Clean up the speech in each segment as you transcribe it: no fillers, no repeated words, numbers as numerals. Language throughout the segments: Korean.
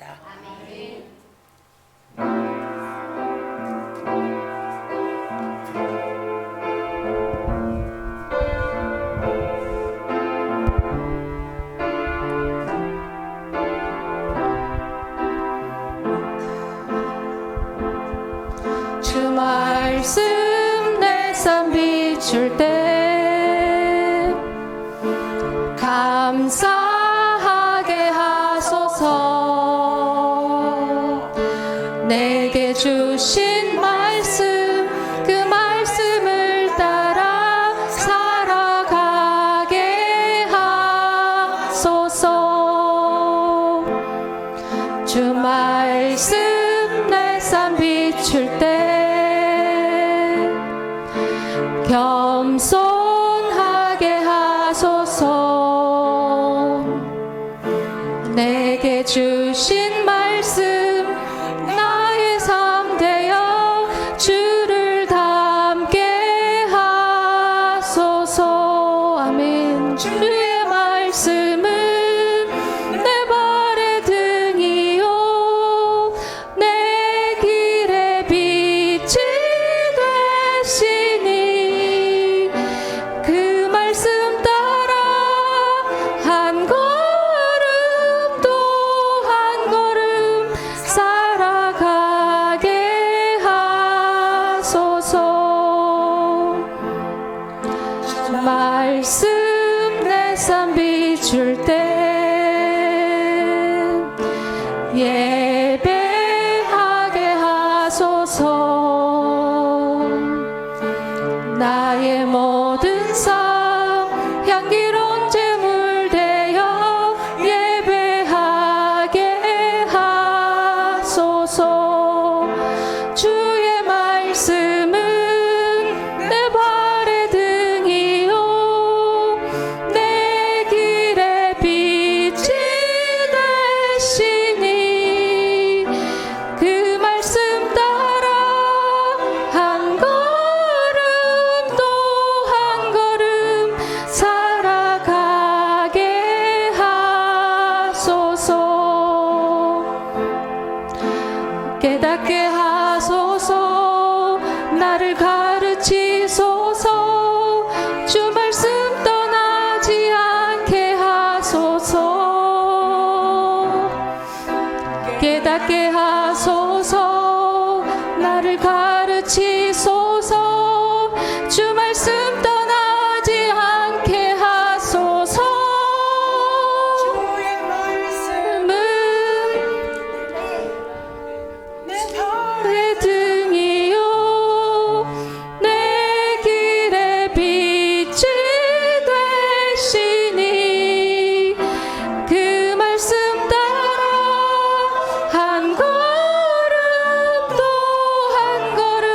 축원합니다. 주 말씀 내 삶 비출 때 감사하게 하소서. 내게 주신 말씀 그 말씀을 따라 살아가게 하소서. 주 말씀 내 삶 비출 때 겸손하게 하소서. 내게 주신 말씀 나의 삶 되어 주를 닮게 하소서. 아멘. 주의 말씀은 내 발의 등이요 내 길의 빛이 되시니 그 말씀 따라 한 걸음 또 한 걸음 살아가게 하소서. 말씀 내 삶 비출 때 예배하게 하소서. 나의 모든 삶 향기로운 제물 되어 예배하게 하소서. 주의 말씀은 내 발의 등이요 내 길의 빛이 되시니 그 말씀 따라 한 걸음 또 한 걸음 살아가게 하소서. 깨닫게 하소서. 나를 가르치소서. 주 말씀 떠나지 않게 하소서. 깨닫게 하소서. 나를 가르치소서. 주 말씀 떠나지 않게 하소서. 주의 말씀은 내 내 등이요 내 길의 빛이 되시니 그 말씀 따라 한 걸음 또 한 걸음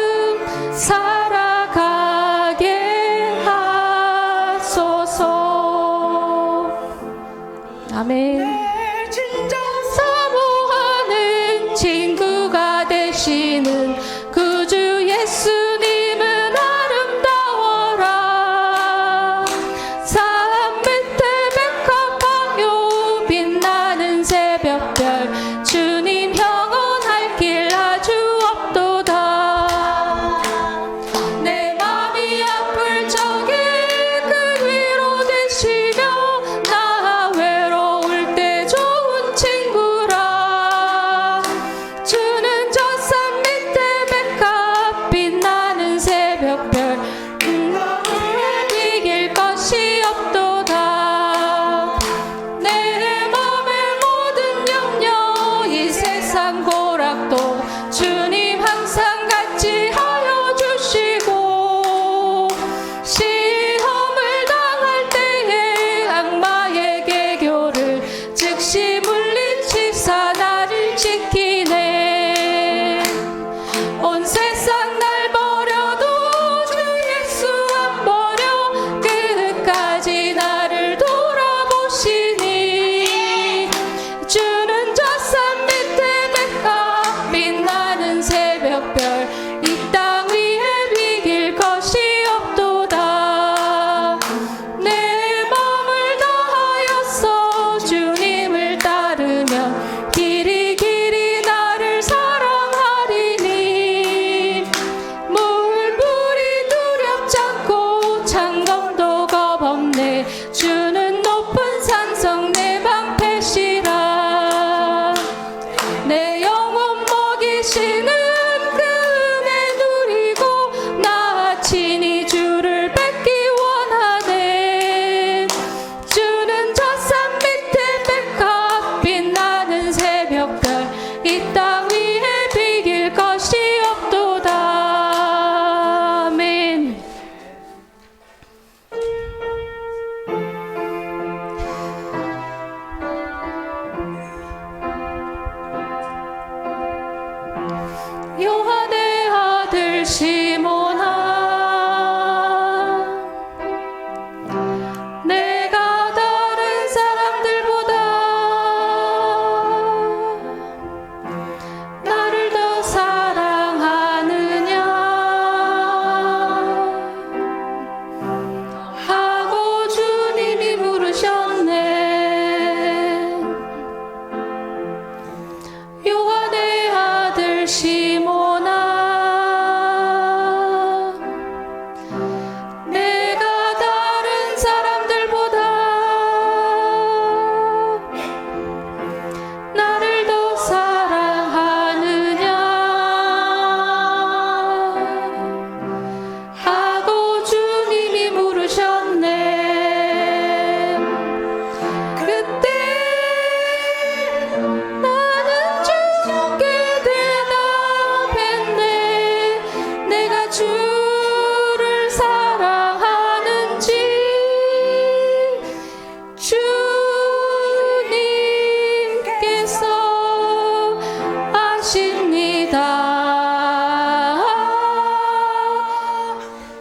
살아가게 하소서. 아멘. 내 진정 사모하는 친구가 되시는 구주 예수님은 아름다워라. 삶 밑에 백합화요 빛나는 새벽별 주님 영원할 길 아주 없도다. 내 맘이 아플 적에 그 위로 되시며 나 외로울 때 좋은 친구라. 주는 저 산 밑에 백합 빛나는 새벽별 나를 이길 것이 없도다. 내 맘의 모든 염려 이 세상 고락도 주님 항상 같이 하여 주시고 시험을 당할 때에 악마의 계교를 즉시 물리치사 나를 지키네. 온 세상 날 버려도 주 예수 안 버려 끝까지 나를 돌아보시니 주는 저 산 밑에 백합 요한의 아들 시몬아, 내가 다른 사람들보다 나를 더 사랑하느냐 하고 주님이 물으셨네. 요한의 아들 시몬아, 내가 다른 사람들보다 나를 더 사랑하느냐 하고 주님이 물으셨네. 그때 나는 주께 대답했네. 내가 주를 사랑하는지 주님께서 아십니다.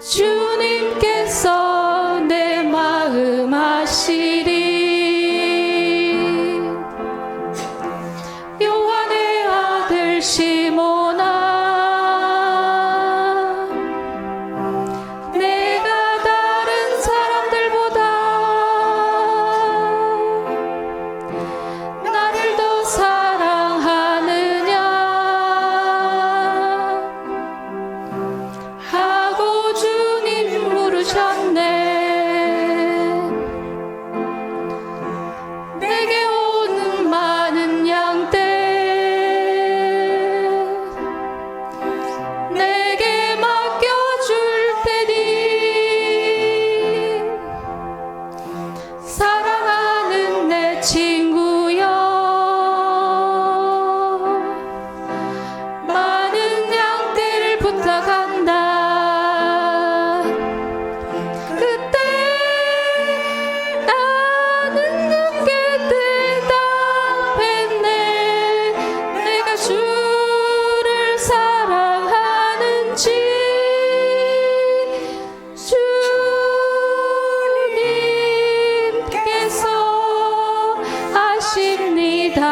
주님께서 내 마음 아시리. 요한의 아들 시몬아, 내가 다른 사람들보다 나를 더 사랑하느냐 하고 주님 물으셨네. 내게 오는 많은 양떼 내게 맡겨줄 테니 사랑하는 내 친구여, 많은 양떼를 부탁한다. 그때 나는 늦게 대답했네. 내가 주를 사랑하는지 주님께서 아십니다.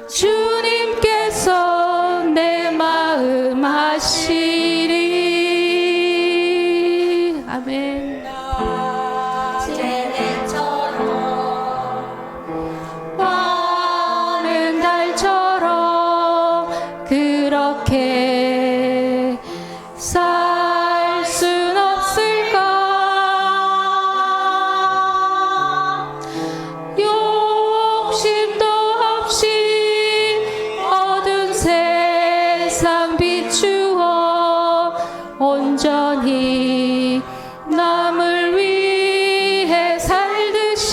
주님께서 내 마음 아시리. 아멘. 많은 달처럼 그렇게 살 순 없을까? 욕심도 없이 어두운 세상 비추어 온전히 남을 위해 살듯이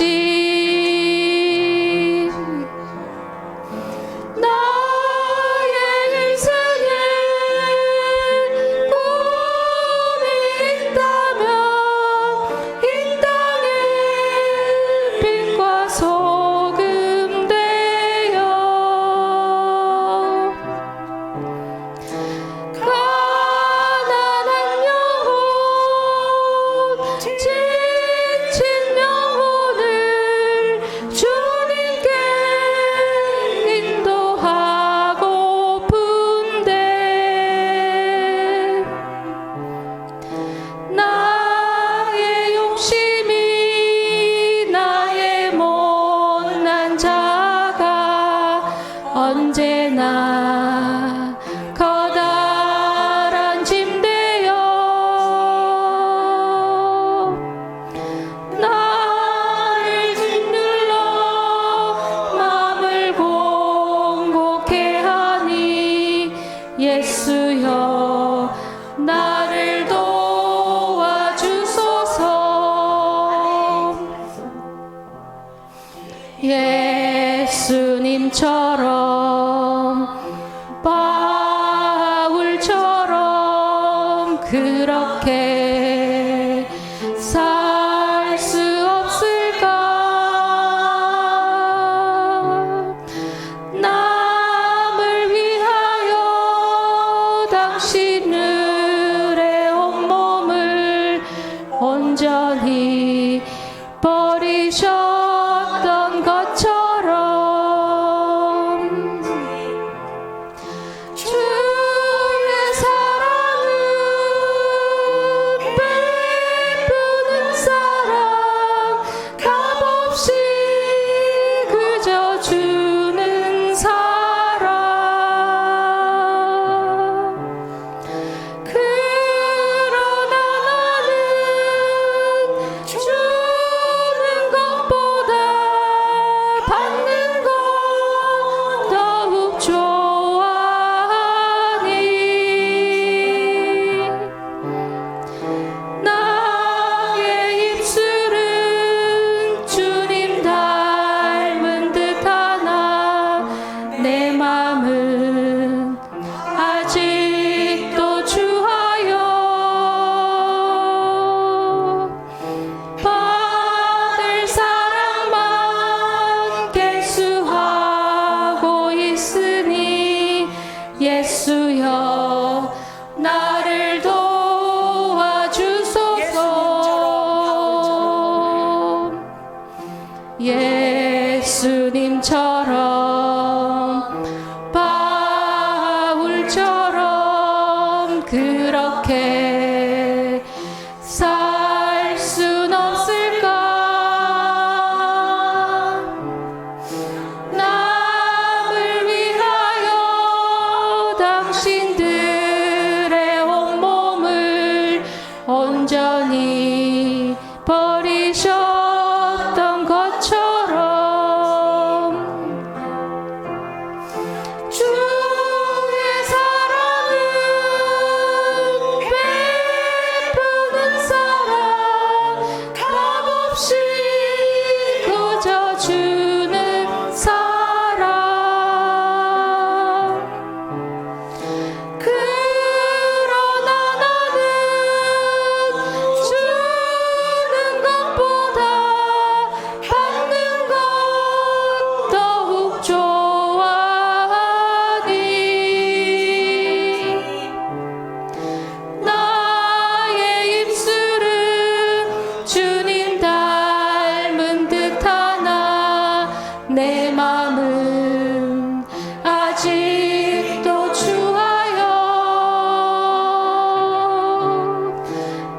나의 인생에 꿈이 있다면 이 땅에 빛과 소금 되어 가난한 영혼, 지친 영혼을 주님께 인도하고픈데 나의 욕심이 나의 못난 자가 언제나 커다란 짐되어 나를 짓눌러 마음을 공곡해 하니 예수여 나를 도와주소서. 예수님처럼 바울처럼 그렇게 살 수 없을까? 나 예수님처럼 바울처럼 그렇게 살 순 없을까? 남을 위하여 당신들의 온몸을 온전히 버리셨던 것처럼 주의 사랑은 베푸는 사랑 값없이 그저 주는 사랑 그러나 나는 주는 것보다 받는 것 더욱 좋아하니 나의 입술은 주님 닮은 듯하나 내 맘은 아직도 주하여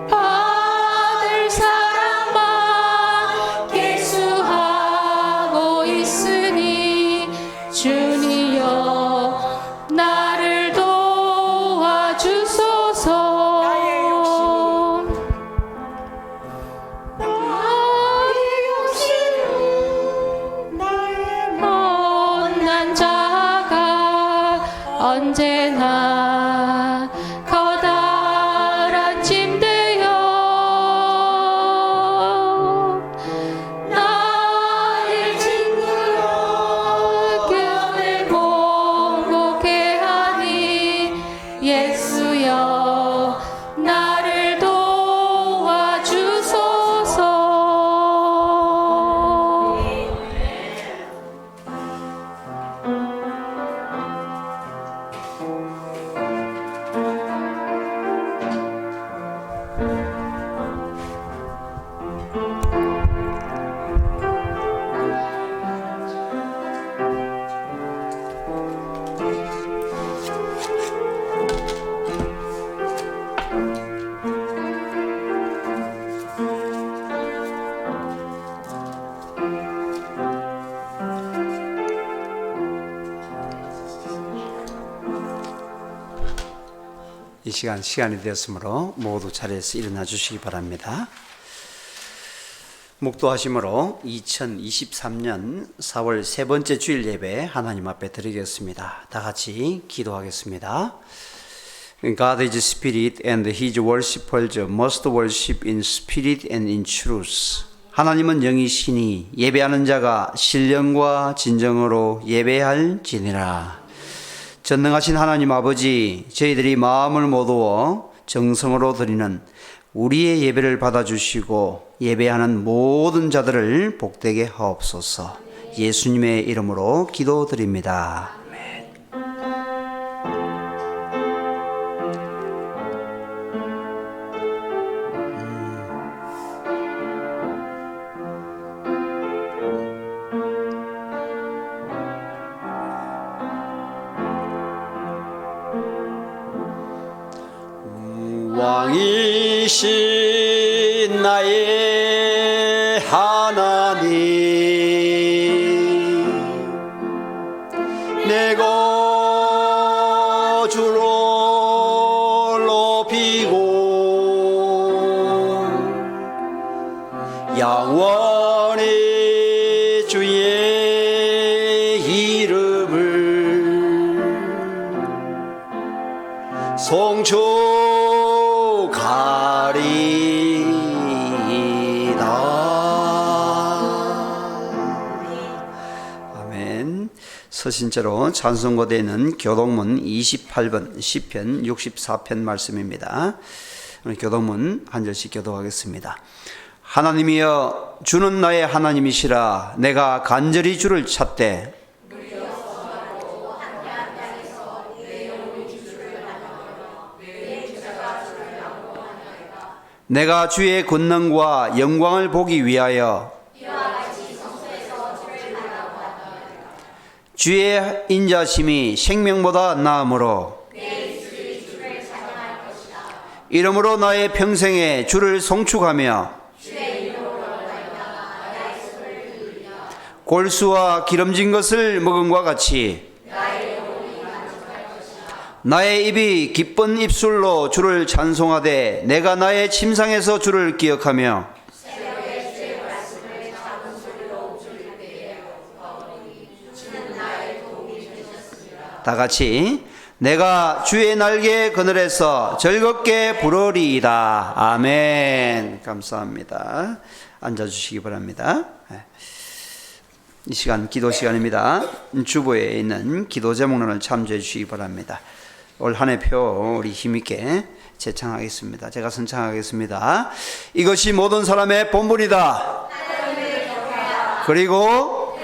받을 사랑만 계수하고 있으니 주니여 나를 도와주소서. 나의 욕심은 나의 못난 자가 언제나 커다란 짐되어 나의 징그럽게 공복해 하니 예수여 나를 도와주소서. 이 시간이 되었으므로 모두 자리에서 일어나 주시기 바랍니다. 묵도하심으로 2023년 4월 세 번째 주일 예배 하나님 앞에 드리겠습니다. 다 같이 기도하겠습니다. God is spirit and his worshippers must worship in spirit and in truth. 하나님은 영이시니 예배하는 자가 신령과 진정으로 예배할지니라. 전능하신 하나님 아버지, 저희들이 마음을 모두어 정성으로 드리는 우리의 예배를 받아주시고 예배하는 모든 자들을 복되게 하옵소서. 예수님의 이름으로 기도드립니다. 왕이신 나의 하나님, 내 거주를 높이고 영원히 주의 이름을 송축하리이다. 아멘. 서신자로 찬송고대는 교동문 28번 시편 64편 말씀입니다. 오늘 교동문 한 절씩 교독하겠습니다. 하나님이여, 주는 나의 하나님이시라. 내가 간절히 주를 찾되 내가 주의 권능과 영광을 보기 위하여 주의 인자심이 생명보다 나으므로 이러므로 나의 평생에 주를 송축하며 골수와 기름진 것을 먹음과 같이 나의 입이 기쁜 입술로 주를 찬송하되 내가 나의 침상에서 주를 기억하며 다 같이 내가 주의 날개 그늘에서 즐겁게 부르리이다. 아멘. 감사합니다. 앉아주시기 바랍니다. 이 시간 기도 시간입니다. 주보에 있는 기도 제목론을 참조해 주시기 바랍니다. 올 한 해표 우리 힘있게 제창하겠습니다. 제가 선창하겠습니다. 이것이 모든 사람의 본분이다. 그리고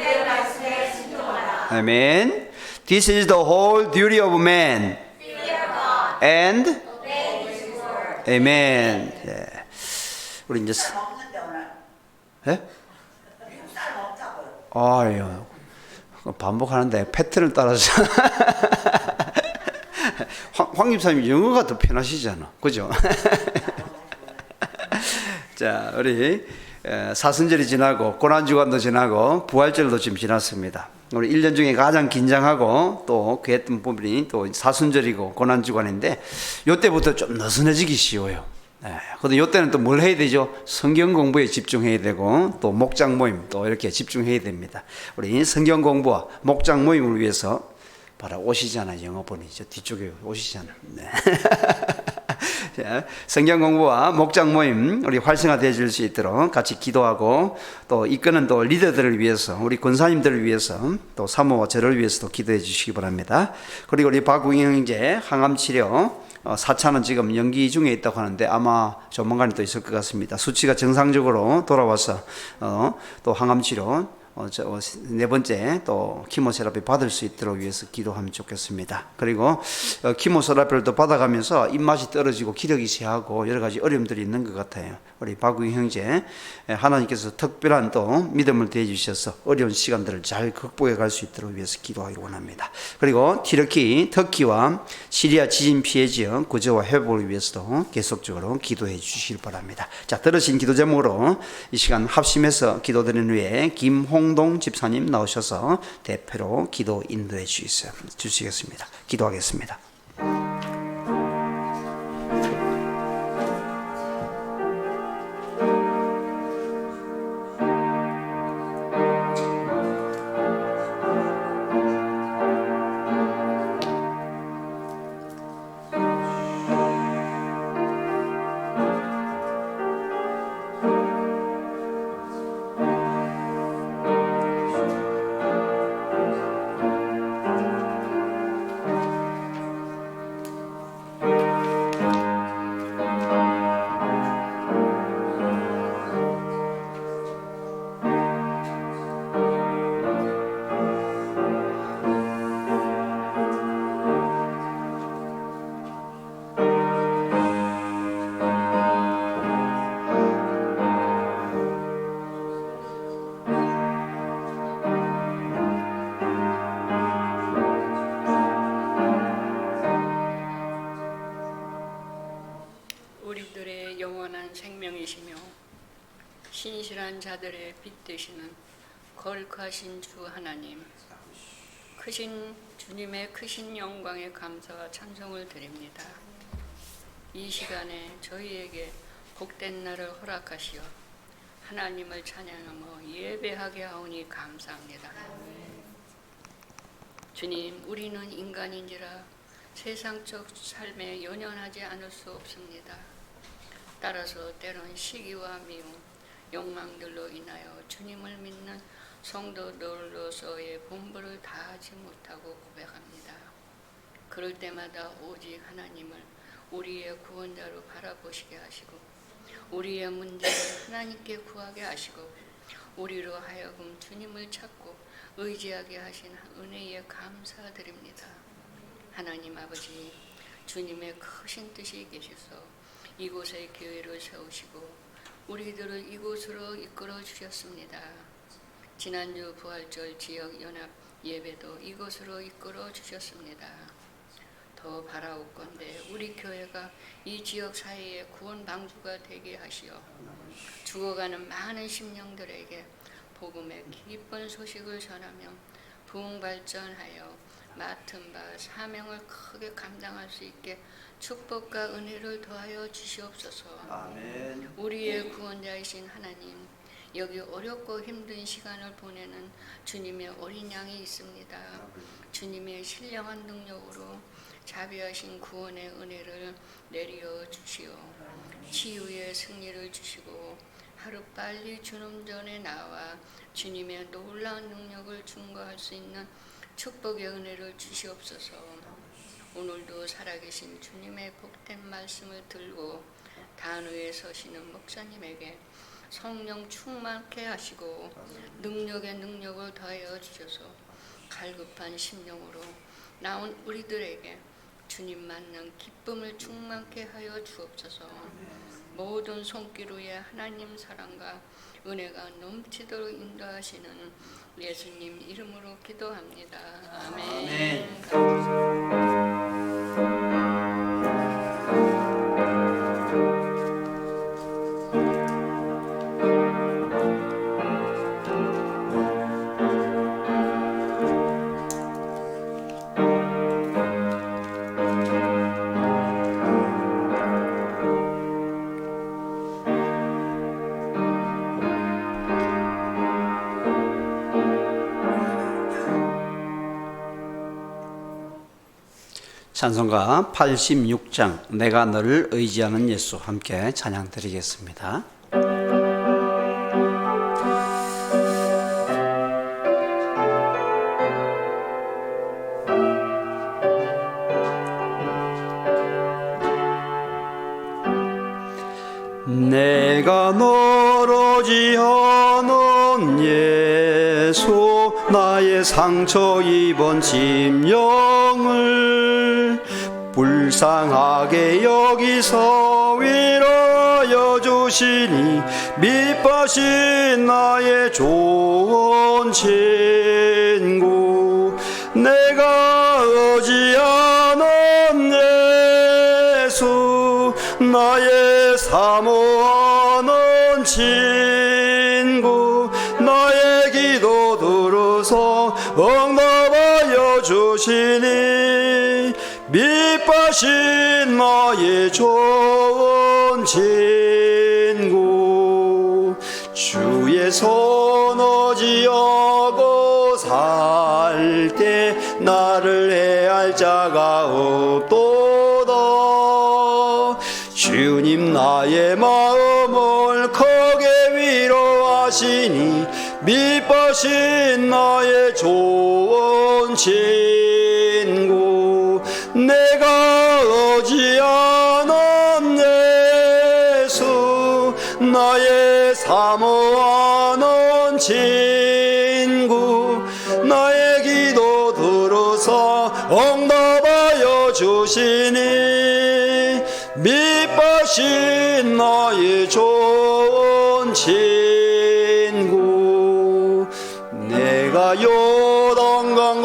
아멘. This is the whole duty of man. And Amen. 예. 우리 이제 예? 아유, 반복하는데 패턴을 따라서 황 집사님 영어가 더 편하시잖아, 그죠? 자, 우리 사순절이 지나고 고난주간도 지나고 부활절도 지금 지났습니다. 우리 1년 중에 가장 긴장하고 또 그랬던 부분이 또 사순절이고 고난주간인데 요때부터 좀 느슨해지기 쉬워요. 근데 요때는 또 뭘 해야 되죠? 성경 공부에 집중해야 되고 또 목장 모임 또 이렇게 집중해야 됩니다. 우리 성경 공부와 목장 모임을 위해서 바로 오시잖아요. 영어본이 저 뒤쪽에 오시잖아요. 네. 성경 공부와 목장 모임 우리 활성화되어 줄 수 있도록 같이 기도하고 또 이끄는 또 리더들을 위해서 우리 권사님들을 위해서 또 사모와 저를 위해서도 기도해 주시기 바랍니다. 그리고 우리 박웅영 형제 항암치료 4차는 지금 연기 중에 있다고 하는데 아마 조만간에 또 있을 것 같습니다. 수치가 정상적으로 돌아와서 또 항암치료 네 번째 또 키모세라피 받을 수 있도록 위해서 기도하면 좋겠습니다. 그리고 키모세라피를 또 받아가면서 입맛이 떨어지고 기력이 쇠하고 여러 가지 어려움들이 있는 것 같아요. 우리 박우희 형제 하나님께서 특별한 또 믿음을 대해 주셔서 어려운 시간들을 잘 극복해 갈 수 있도록 위해서 기도하기 원합니다. 그리고 터키와 시리아 지진 피해 지역 구조와 회복을 위해서도 계속적으로 기도해 주시길 바랍니다. 자, 들으신 기도 제목으로 이 시간 합심해서 기도드리는 후에 김홍동 집사님 나오셔서 대표로 기도 인도해 주시겠습니다. 기도하겠습니다. 우리들의 영원한 생명이시며 신실한 자들의 빛 되시는 거룩하신 주 하나님, 크신 주님의 크신 영광에 감사와 찬송을 드립니다. 이 시간에 저희에게 복된 날을 허락하시어 하나님을 찬양하며 예배하게 하오니 감사합니다. 주님, 우리는 인간인지라 세상적 삶에 연연하지 않을 수 없습니다. 따라서 때론 시기와 미움, 욕망들로 인하여 주님을 믿는 성도들로서의 본분을 다하지 못하고 고백합니다. 그럴 때마다 오직 하나님을 우리의 구원자로 바라보시게 하시고 우리의 문제를 하나님께 구하게 하시고 우리로 하여금 주님을 찾고 의지하게 하신 은혜에 감사드립니다. 하나님 아버지, 주님의 크신 뜻이 계셔서 이곳에 교회를 세우시고 우리들을 이곳으로 이끌어 주셨습니다. 지난주 부활절 지역연합 예배도 이곳으로 이끌어 주셨습니다. 더 바라옵건대 우리 교회가 이 지역 사회의 구원 방주가 되게 하시어 죽어가는 많은 심령들에게 복음의 기쁜 소식을 전하며 부흥 발전하여 맡은 바 사명을 크게 감당할 수 있게 축복과 은혜를 더하여 주시옵소서. 아멘. 우리의 구원자이신 하나님, 여기 어렵고 힘든 시간을 보내는 주님의 어린 양이 있습니다. 주님의 신령한 능력으로 자비하신 구원의 은혜를 내려 주시오. 치유의 승리를 주시고 하루빨리 주님 전에 나와 주님의 놀라운 능력을 증거할 수 있는 축복의 은혜를 주시옵소서. 오늘도 살아계신 주님의 복된 말씀을 들고 단위에 서시는 목사님에게 성령 충만케 하시고 능력의 능력을 더하여 주셔서 갈급한 심령으로 나온 우리들에게 주님 만난 기쁨을 충만케 하여 주옵소서. 모든 손길 위에 하나님 사랑과 은혜가 넘치도록 인도하시는 예수님 이름으로 기도합니다. 아멘. 찬송가 86장 내가 너를 의지하는 예수 함께 찬양 드리겠습니다. 내가 너를 의지하는 예수 나의 상처 입은 심령을 불쌍하게 여기서 위로하여 주시니 밑바신 나의 좋은 친구 내가 의지하는 예수 나의 사모하는 친구 나의 기도 들어서 응답하여 주시니 밑바신 나의 좋은 친구 주의 손 의지하고 살 때 나를 해할 자가 없도다 주님 나의 마음을 크게 위로하시니 밑바신 나의 좋은 친구 내가 의지하는 예수 나의 사모하는 친구 나의 기도 들어서 응답하여 주시니 밑바신 나의 좋은 친구 내가 요단강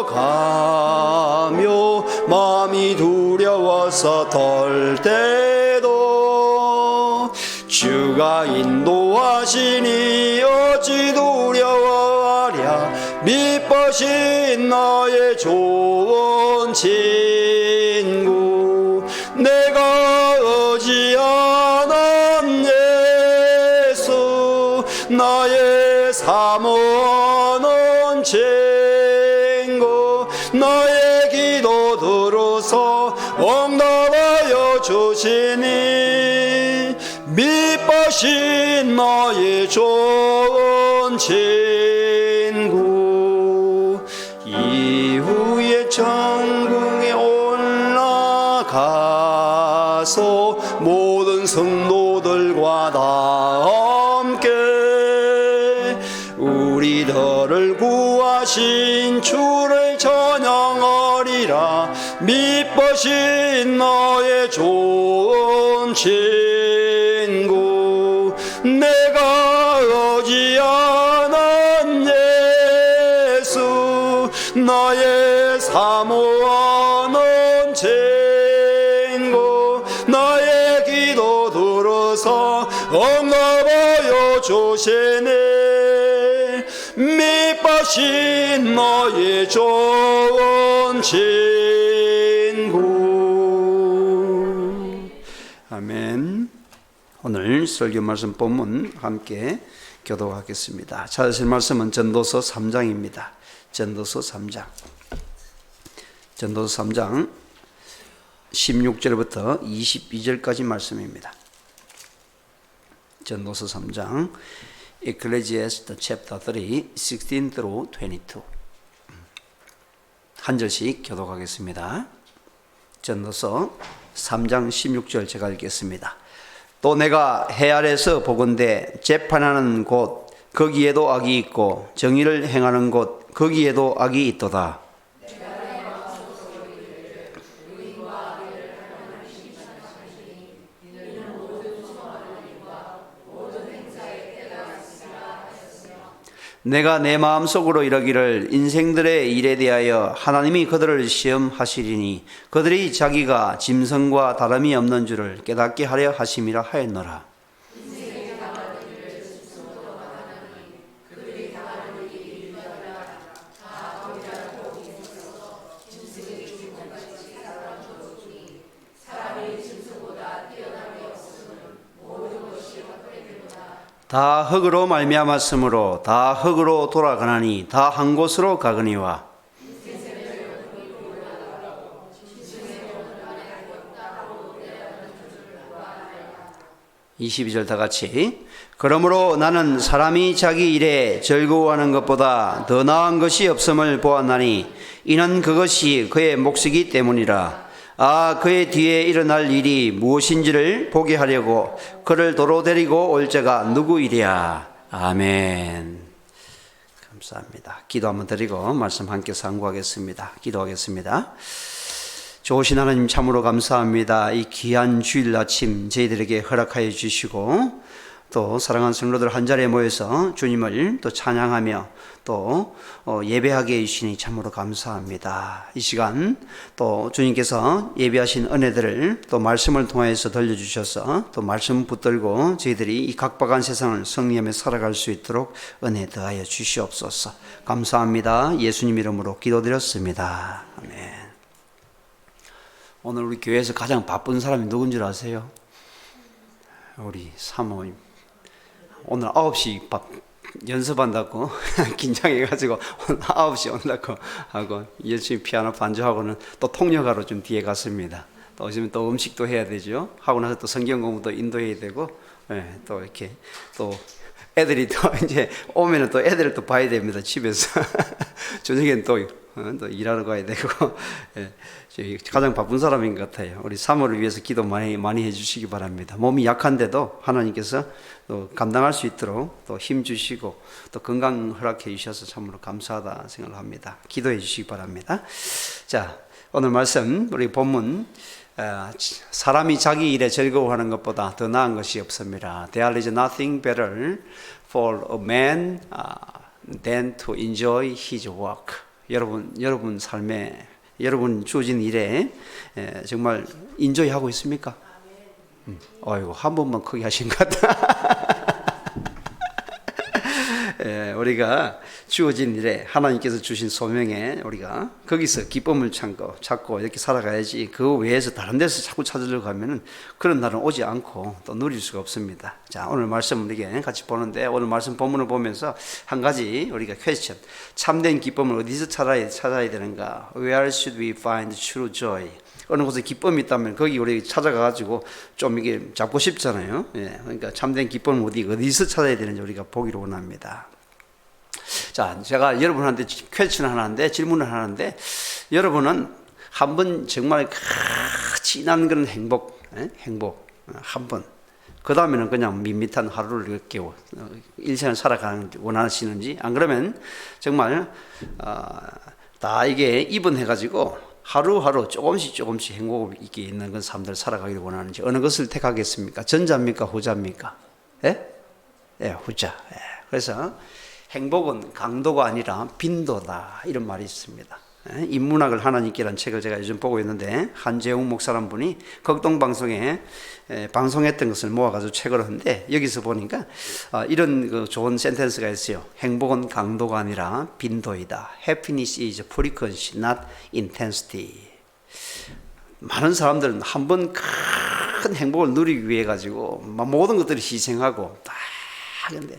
건너가며 마음이 두려워서 떨 때도 주가 인도하시니 어찌 두려워하랴 밑바신 나의 좋은 친구 내가 의지하는 예수 나의 사모하는 친구 나의 기도 들어서 응답하여 주시니 밑바신 나의 좋은 친구 이후에 천국에 올라가서 모든 성도들과 다 함께 우리들을 구하신 주를 찬양하리라 밑바신 나의 좋은 친구 내가 의지하는 나의 사모하는 친구 나의 기도 들어서 응답하여 주시네 밑바신 나의 좋은 친구. 아멘. 오늘 설교 말씀 본문 함께 교독하겠습니다. 찾으실 말씀은 전도서 3장입니다. 전도서 3장 16절부터 22절까지 말씀입니다. 전도서 3장 Ecclesiastes chapter 3, 16 through 22. 한 절씩 교독하겠습니다. 전도서 3장 16절 제가 읽겠습니다. 또 내가 해 아래서 보건대 재판하는 곳 거기에도 악이 있고 정의를 행하는 곳 거기에도 악이 있도다. 내가 내 마음속으로 이러기를 인생들의 일에 대하여 하나님이 그들을 시험하시리니 그들이 자기가 짐승과 다름이 없는 줄을 깨닫게 하려 하심이라 하였노라. 다 흙으로 말미암았으므로 다 흙으로 돌아가나니 다 한 곳으로 가거니와. 22절 다 같이. 그러므로 나는 사람이 자기 일에 즐거워하는 것보다 더 나은 것이 없음을 보았나니 이는 그것이 그의 몫이기 때문이라. 아, 그의 뒤에 일어날 일이 무엇인지를 보게 하려고 그를 도로 데리고 올 자가 누구이랴. 아멘. 감사합니다. 기도 한번 드리고 말씀 함께 상고하겠습니다. 기도하겠습니다. 좋으신 하나님 참으로 감사합니다. 이 귀한 주일 아침 저희들에게 허락하여 주시고 또 사랑하는 성도들 한 자리에 모여서 주님을 또 찬양하며 또 예배하게 해주시니 참으로 감사합니다. 이 시간 또 주님께서 예배하신 은혜들을 또 말씀을 통해서 들려주셔서 또 말씀 붙들고 저희들이 이 각박한 세상을 승리하며 살아갈 수 있도록 은혜 더하여 주시옵소서. 감사합니다. 예수님 이름으로 기도드렸습니다. 아멘. 오늘 우리 교회에서 가장 바쁜 사람이 누군지 아세요? 우리 사모님. 오늘 9시 연습한다고 긴장해가지고 오늘 9시 온다고 하고 열심히 피아노 반주하고는 또 통역하러 좀 뒤에 갔습니다. 또 오시면 또 음식도 해야 되죠. 하고 나서 또 성경 공부도 인도해야 되고, 또 이렇게 또 애들이 또 이제 오면은 또 애들을 또 봐야 됩니다. 집에서 저녁엔 또 일하러 가야 되고, 가장 바쁜 사람인 것 같아요. 우리 사모를 위해서 기도 많이 해주시기 바랍니다. 몸이 약한데도 하나님께서 또 감당할 수 있도록 또 힘 주시고 또 건강 허락해 주셔서 참으로 감사하다 생각을 합니다. 기도해 주시기 바랍니다. 자, 오늘 말씀 우리 본문 사람이 자기 일에 즐거워하는 것보다 더 나은 것이 없습니다. There is nothing better for a man than to enjoy his work. 여러분 삶에 여러분 주어진 일에 정말 인조이 하고 있습니까? 어이구 한 번만 크게 하신 것 같다. 우리가 주어진 일에 하나님께서 주신 소명에 우리가 거기서 기쁨을 찾고 이렇게 살아가야지 그 외에서 다른 데서 자꾸 찾으려고 하면은 그런 날은 오지 않고 또 누릴 수가 없습니다. 자, 오늘 말씀 우리가 같이 보는데 오늘 말씀 본문을 보면서 한 가지 우리가 퀘스천, 참된 기쁨을 어디서 찾아야 되는가? Where should we find true joy? 어느 곳에 기쁨이 있다면 거기 우리 찾아가가지고 좀 이게 잡고 싶잖아요. 그러니까 참된 기쁨을 어디서 찾아야 되는지 우리가 보기를 원합니다. 자, 제가 여러분한테 퀘스천을 하는데 질문을 하는데 여러분은 한번 정말 진한 그런 행복 한 번, 그 다음에는 그냥 밋밋한 하루를 이렇게 일생을 살아가는 원하시는지, 안 그러면 정말 다 이게 입원해가지고 하루하루 조금씩 행복 있게 있는 그 삶들 살아가기를 원하는지 어느 것을 택하겠습니까? 전자입니까? 후자입니까? 후자. 그래서 행복은 강도가 아니라 빈도다 이런 말이 있습니다. 인문학을 하나님께라는 책을 제가 요즘 보고 있는데 한재웅 목사라는 분이 극동방송에 방송했던 것을 모아가지고 책을 하는데 여기서 보니까 이런 그 좋은 센텐스가 있어요. 행복은 강도가 아니라 빈도이다. Happiness is frequency, not intensity. 많은 사람들은 한 번 큰 행복을 누리기 위해 가지고 모든 것들을 희생하고 다 하는데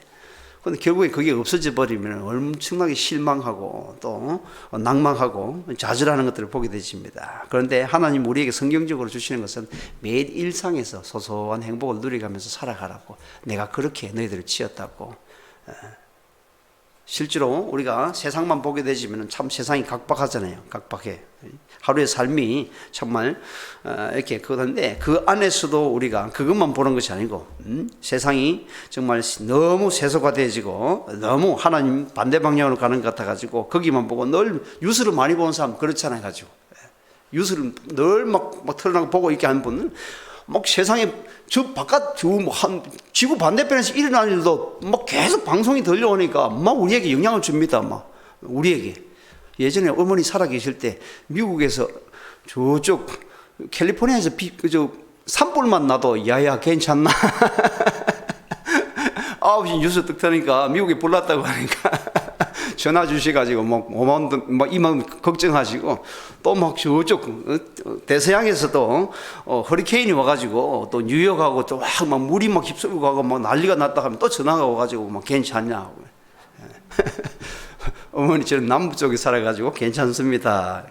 근데 결국에 그게 없어져 버리면 엄청나게 실망하고 또 낭망하고 좌절하는 것들을 보게 되십니다. 그런데 하나님 우리에게 성경적으로 주시는 것은 매일 일상에서 소소한 행복을 누려가면서 살아가라고 내가 그렇게 너희들을 지었다고. 실제로 우리가 세상만 보게 되지면 참 세상이 각박하잖아요. 각박해. 하루의 삶이 정말 이렇게 그런데 그 안에서도 우리가 그것만 보는 것이 아니고 세상이 정말 너무 세속화되어지고 너무 하나님 반대 방향으로 가는 것 같아가지고 거기만 보고 늘 뉴스를 많이 보는 사람 그렇잖아요. 가지고 뉴스를 늘 막 틀어놓고 보고 있게 하는 분은 막 세상에 저 바깥 한 지구 반대편에서 일어나는 일도 막 계속 방송이 들려오니까 막 우리에게 영향을 줍니다. 막 우리에게. 예전에 어머니 살아 계실 때 미국에서 저쪽 캘리포니아에서 산불만 나도 야야 괜찮나? 9시 뉴스 뜩 터니까 미국에 불 났다고 하니까 전화 주셔가지고 막 2만 걱정하시고 또 막 저쪽 대서양에서도 허리케인이 와가지고 또 뉴욕하고 또 막 물이 막 휩쓸고 가고 막 난리가 났다 하면 또 전화가 와가지고 막 괜찮냐고. 어머니 저는 남부 쪽에 살아가지고 괜찮습니다.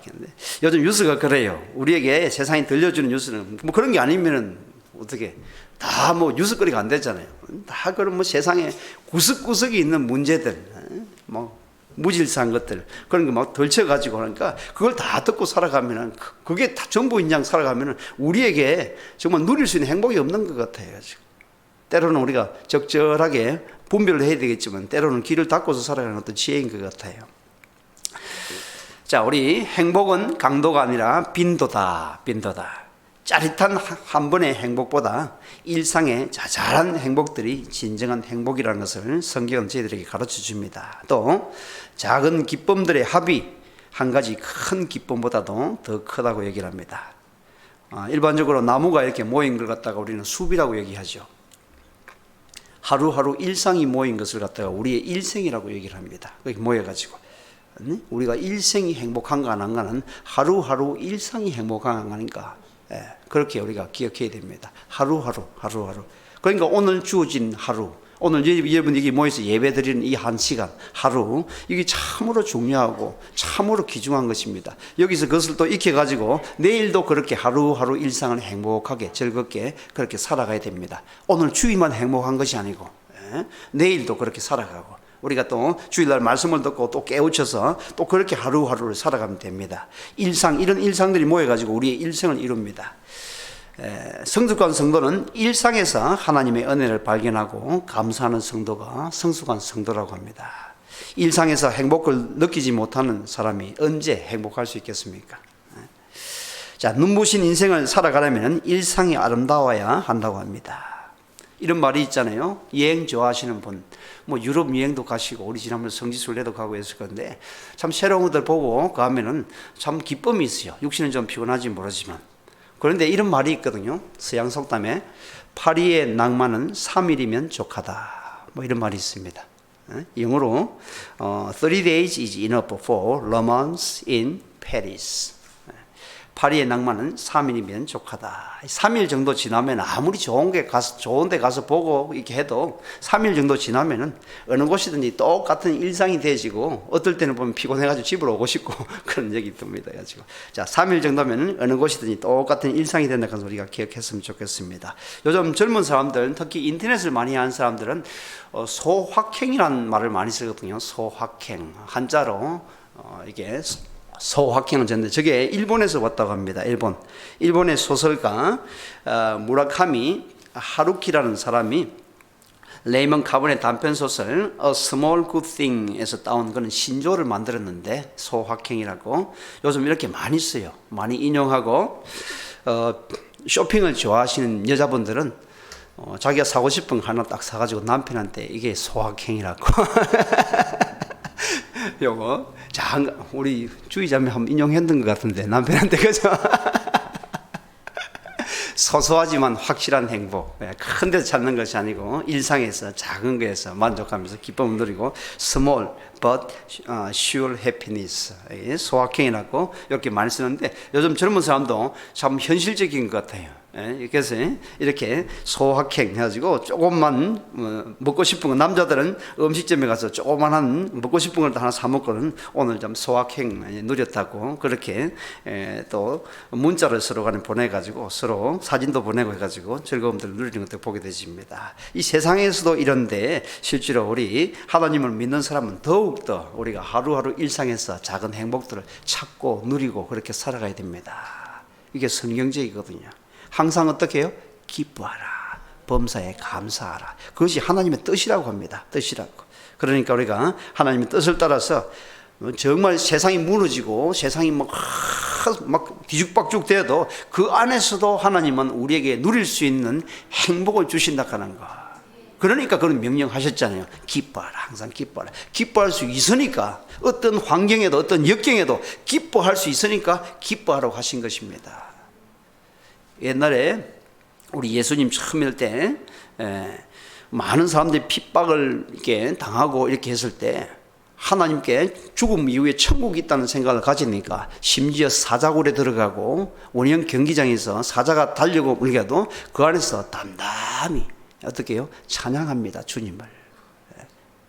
요즘 뉴스가 그래요. 우리에게 세상이 들려주는 뉴스는 뭐 그런 게 아니면은 어떻게 다 뭐 뉴스거리가 안 되잖아요. 다 그런 뭐 세상에 구석구석에 있는 문제들, 뭐 무질서한 것들 그런 거 막 덜쳐가지고 하니까 그걸 다 듣고 살아가면은 그게 다 전부인 양 살아가면은 우리에게 정말 누릴 수 있는 행복이 없는 것 같아요. 지금. 때로는 우리가 적절하게 분별을 해야 되겠지만 때로는 길을 닫고서 살아가는 어떤 지혜인 것 같아요. 자, 우리 행복은 강도가 아니라 빈도다. 짜릿한 한 번의 행복보다 일상의 자잘한 행복들이 진정한 행복이라는 것을 성경은 저희들에게 가르쳐 줍니다. 또 작은 기쁨들의 합이 한 가지 큰 기쁨보다도 더 크다고 얘기를 합니다. 일반적으로 나무가 이렇게 모인 걸 갖다가 우리는 숲이라고 얘기하죠. 하루하루 일상이 모인 것을 갖다가 우리의 일생이라고 얘기를 합니다. 그렇게 모여가지고 우리가 일생이 행복한가 안 한가는 하루하루 일상이 행복한가 그렇게 우리가 기억해야 됩니다. 하루하루. 그러니까 오늘 주어진 하루, 오늘 여러분이 모여서 예배 드리는 이 한 시간, 하루, 이게 참으로 중요하고 참으로 귀중한 것입니다. 여기서 그것을 또 익혀가지고 내일도 그렇게 하루하루 일상을 행복하게 즐겁게 그렇게 살아가야 됩니다. 오늘 주일만 행복한 것이 아니고 내일도 그렇게 살아가고 우리가 또 주일날 말씀을 듣고 또 깨우쳐서 또 그렇게 하루하루를 살아가면 됩니다. 이런 일상들이 모여가지고 우리의 일생을 이룹니다. 성숙한 성도는 일상에서 하나님의 은혜를 발견하고 감사하는 성도가 성숙한 성도라고 합니다. 일상에서 행복을 느끼지 못하는 사람이 언제 행복할 수 있겠습니까? 자, 눈부신 인생을 살아가려면 일상이 아름다워야 한다고 합니다. 이런 말이 있잖아요. 여행 좋아하시는 분, 뭐 유럽 여행도 가시고 우리 지난번에 성지순례도 가고 했을 건데 참 새로운 것들 보고 가면은 참 기쁨이 있어요. 육신은 좀 피곤하지 모르지만. 그런데 이런 말이 있거든요. 서양 속담에 파리의 낭만은 3일이면 족하다. 뭐 이런 말이 있습니다. 영어로 30 days is enough for romance in Paris. 파리의 낭만은 3일이면 족하다. 3일 정도 지나면 아무리 좋은 데 가서 보고 이렇게 해도 3일 정도 지나면은 어느 곳이든지 똑같은 일상이 되어지고 어떨 때는 보면 피곤해가지고 집으로 오고 싶고 그런 얘기 듭니다. 가지고 자, 3일 정도면은 어느 곳이든지 똑같은 일상이 된다는 것을 우리가 기억했으면 좋겠습니다. 요즘 젊은 사람들, 특히 인터넷을 많이 하는 사람들은 소확행이라는 말을 많이 쓰거든요. 소확행. 한자로 이게 소확행은 전데 저게 일본에서 왔다고 합니다. 일본의 소설가 무라카미 하루키라는 사람이 레이먼 카본의 단편 소설 A Small Good Thing에서 따온 그런 신조를 만들었는데 소확행이라고 요즘 이렇게 많이 써요. 많이 인용하고 쇼핑을 좋아하시는 여자분들은 자기가 사고 싶은 거 하나 딱 사가지고 남편한테 이게 소확행이라고. 요거 우리 주의자매 한번 인용했던 것 같은데 남편한테 그죠? 소소하지만 확실한 행복, 큰 데서 찾는 것이 아니고 일상에서 작은 거에서 만족하면서 기쁨을 누리고 small but sure happiness, 소확행이라고 이렇게 많이 쓰는데 요즘 젊은 사람도 참 현실적인 것 같아요. 그래서 이렇게 소확행 해가지고 조금만 먹고 싶은 거, 남자들은 음식점에 가서 조그만한 먹고 싶은 걸 하나 사 먹고는 오늘 좀 소확행 누렸다고 그렇게 또 문자를 서로 간에 보내가지고 서로 사진도 보내고 해가지고 즐거움들을 누리는 것도 보게 되집니다. 이 세상에서도 이런데 실제로 우리 하나님을 믿는 사람은 더욱더 우리가 하루하루 일상에서 작은 행복들을 찾고 누리고 그렇게 살아가야 됩니다. 이게 성경적이거든요. 항상 어떻게 해요? 기뻐하라. 범사에 감사하라. 그것이 하나님의 뜻이라고 합니다. 뜻이라고. 그러니까 우리가 하나님의 뜻을 따라서 정말 세상이 무너지고 세상이 막 뒤죽박죽 되어도 그 안에서도 하나님은 우리에게 누릴 수 있는 행복을 주신다 하는 거. 그러니까 그런 명령하셨잖아요. 기뻐하라. 항상 기뻐하라. 기뻐할 수 있으니까 어떤 환경에도 어떤 역경에도 기뻐할 수 있으니까 기뻐하라고 하신 것입니다. 옛날에 우리 예수님 처음일 때 많은 사람들이 핍박을 이렇게 당하고 이렇게 했을 때 하나님께 죽음 이후에 천국이 있다는 생각을 가지니까 심지어 사자굴에 들어가고 원형 경기장에서 사자가 달려고 울려도 그 안에서 담담히 어떻게 해요? 찬양합니다. 주님을.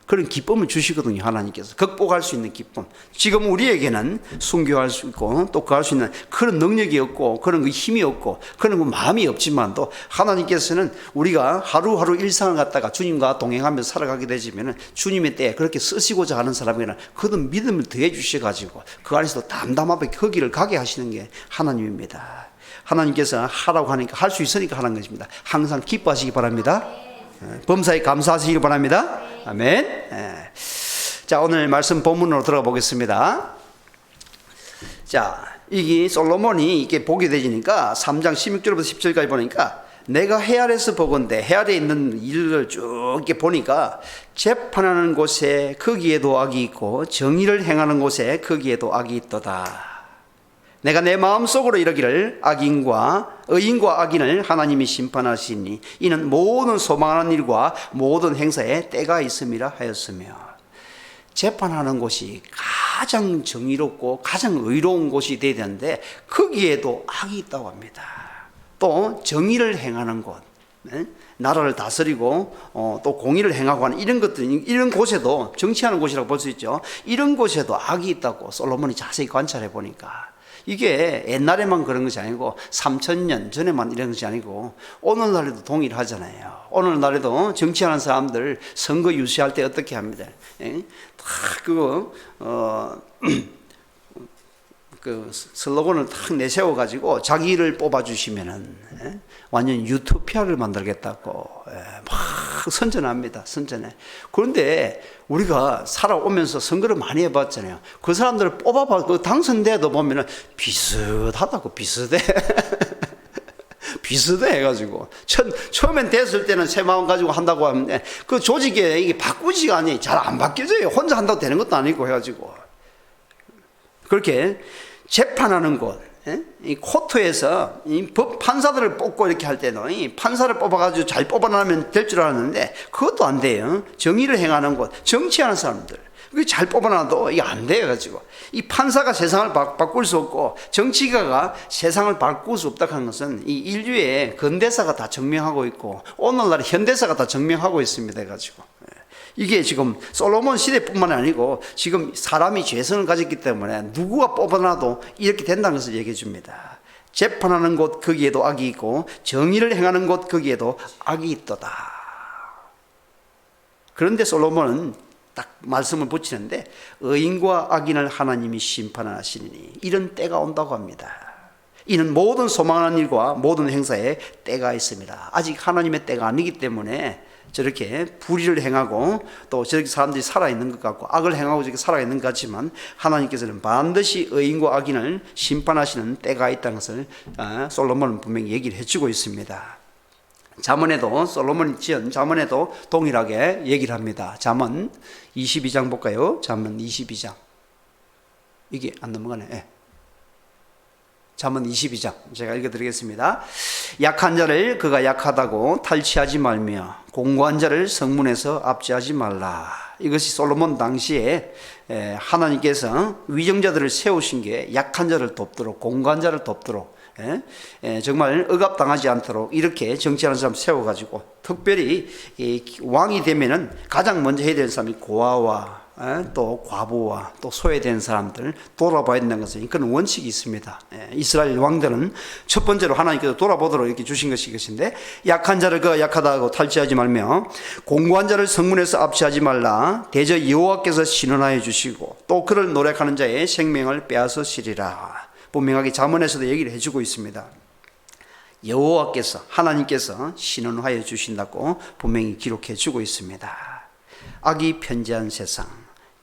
그런 기쁨을 주시거든요. 하나님께서 극복할 수 있는 기쁨. 지금 우리에게는 순교할 수 있고 또 그 할 수 있는 그런 능력이 없고 그런 그 힘이 없고 그런 그 마음이 없지만도 하나님께서는 우리가 하루하루 일상을 갖다가 주님과 동행하면서 살아가게 되지면 주님의 때에 그렇게 쓰시고자 하는 사람에게는 그런 믿음을 더해 주셔가지고 그 안에서도 담담하게 그 길을 가게 하시는 게 하나님입니다. 하나님께서 하라고 하니까 할 수 있으니까 하는 것입니다. 항상 기뻐하시기 바랍니다. 범사에 감사하시기 바랍니다. 아멘. 자, 오늘 말씀 본문으로 들어가 보겠습니다. 자, 이게 솔로몬이 이렇게 보게 되니까 3장 16절부터 10절까지 보니까 내가 해 아래에서 보건대, 해 아래에 있는 일을 쭉 이렇게 보니까 재판하는 곳에 거기에도 악이 있고 정의를 행하는 곳에 거기에도 악이 있도다. 내가 내 마음속으로 이르기를 의인과 악인을 하나님이 심판하시니 이는 모든 소망하는 일과 모든 행사에 때가 있음이라 하였으며, 재판하는 곳이 가장 정의롭고 가장 의로운 곳이 되어야 되는데 거기에도 악이 있다고 합니다. 또 정의를 행하는 곳, 나라를 다스리고 또 공의를 행하고 하는 이런 것들, 이런 곳에도, 정치하는 곳이라고 볼 수 있죠. 이런 곳에도 악이 있다고 솔로몬이 자세히 관찰해 보니까 이게 옛날에만 그런 것이 아니고 3000년 전에만 이런 것이 아니고 오늘날에도 동일하잖아요. 오늘날에도 정치하는 사람들 선거 유세할 때 어떻게 합니다. 다 그 슬로건을 탁 내세워 가지고 자기를 뽑아 주시면은 완전 유토피아를 만들겠다고 막 선전합니다. 선전해. 그런데 우리가 살아오면서 선거를 많이 해봤잖아요. 그 사람들을 뽑아봐, 그 당선돼도 보면은 비슷하다고, 비슷해. 비슷해 해가지고 처음엔 됐을 때는 새 마음 가지고 한다고 하는데 그 조직에 이게 바꾸지가 아니, 잘 안 바뀌어져요. 혼자 한다고 되는 것도 아니고 해가지고 그렇게 재판하는 곳, 이 코트에서 이 법 판사들을 뽑고 이렇게 할 때는 이 판사를 뽑아가지고 잘 뽑아내면 될 줄 알았는데 그것도 안 돼요. 정의를 행하는 곳, 정치하는 사람들 그게 잘 뽑아놔도 이게 안 돼가지고 이 판사가 세상을 바꿀 수 없고 정치가가 세상을 바꿀 수 없다고 하는 것은 이 인류의 근대사가 다 증명하고 있고 오늘날 현대사가 다 증명하고 있습니다. 해가지고 이게 지금 솔로몬 시대뿐만 아니고 지금 사람이 죄성을 가졌기 때문에 누구가 뽑아놔도 이렇게 된다는 것을 얘기해 줍니다. 재판하는 곳 거기에도 악이 있고 정의를 행하는 곳 거기에도 악이 있도다. 그런데 솔로몬은 딱 말씀을 붙이는데 의인과 악인을 하나님이 심판하시니 이런 때가 온다고 합니다. 이는 모든 소망하는 일과 모든 행사에 때가 있습니다. 아직 하나님의 때가 아니기 때문에 저렇게 불의를 행하고 또 저렇게 사람들이 살아있는 것 같고 악을 행하고 저렇게 살아있는 것 같지만 하나님께서는 반드시 의인과 악인을 심판하시는 때가 있다는 것을 솔로몬은 분명히 얘기를 해주고 있습니다. 잠언에도 솔로몬이 지은 잠언에도 동일하게 얘기를 합니다. 잠언 22장 볼까요? 잠언 22장. 이게 안 넘어가네. 네. 잠언 22장 제가 읽어드리겠습니다. 약한 자를 그가 약하다고 탈취하지 말며 공고한 자를 성문에서 압제하지 말라. 이것이 솔로몬 당시에 하나님께서 위정자들을 세우신 게 약한 자를 돕도록, 공고한 자를 돕도록, 정말 억압당하지 않도록 이렇게 정치하는 사람 세워가지고, 특별히 왕이 되면은 가장 먼저 해야 되는 사람이 고아와 또 과부와 또 소외된 사람들 돌아봐야 된다는 것은 그런 원칙이 있습니다. 이스라엘 왕들은 첫 번째로 하나님께서 돌아보도록 이렇게 주신 것이 이것인데, 약한 자를 그 약하다고 탈취하지 말며 공고한 자를 성문에서 압제하지 말라. 대저 여호와께서 신원하여 주시고 또 그를 노력하는 자의 생명을 빼앗으시리라. 분명하게 잠언에서도 얘기를 해주고 있습니다. 여호와께서, 하나님께서 신원하여 주신다고 분명히 기록해 주고 있습니다. 악이 편재한 세상,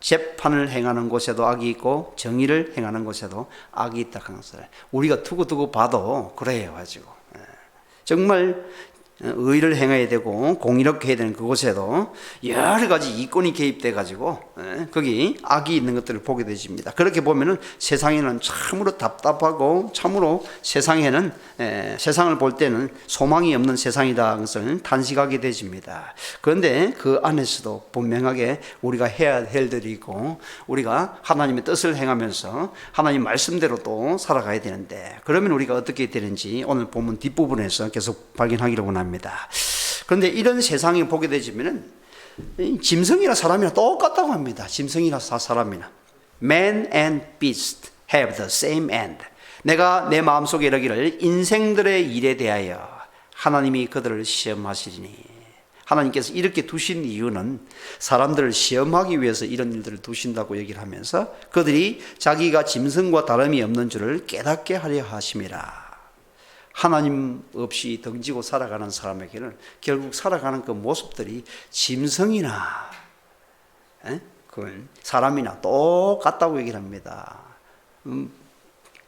재판을 행하는 곳에도 악이 있고 정의를 행하는 곳에도 악이 있다 하는 것을 우리가 두고두고 봐도 그래요 가지고, 정말 의를 행해야 되고 공의롭게 해야 되는 그곳에도 여러 가지 이권이 개입돼 가지고 거기 악이 있는 것들을 보게 되집니다. 그렇게 보면은 세상에는 참으로 답답하고, 참으로 세상에는 세상을 볼 때는 소망이 없는 세상이다 것을 탄식하게 되집니다. 그런데 그 안에서도 분명하게 우리가 해야 할 일들이 있고, 우리가 하나님의 뜻을 행하면서 하나님 말씀대로 또 살아가야 되는데, 그러면 우리가 어떻게 되는지 오늘 본문 뒷부분에서 계속 발견하기를 원합니다. 그런데 이런 세상을 보게 되지면은 짐승이나 사람이나 똑같다고 합니다. 짐승이나 사람이나 Man and beast have the same end. 내가 내 마음속에 이르기를 인생들의 일에 대하여 하나님이 그들을 시험하시리니. 하나님께서 이렇게 두신 이유는 사람들을 시험하기 위해서 이런 일들을 두신다고 얘기를 하면서 그들이 자기가 짐승과 다름이 없는 줄을 깨닫게 하려 하심이라. 하나님 없이 덩지고 살아가는 사람에게는 결국 살아가는 그 모습들이 짐승이나 사람이나 똑같다고 얘기를 합니다.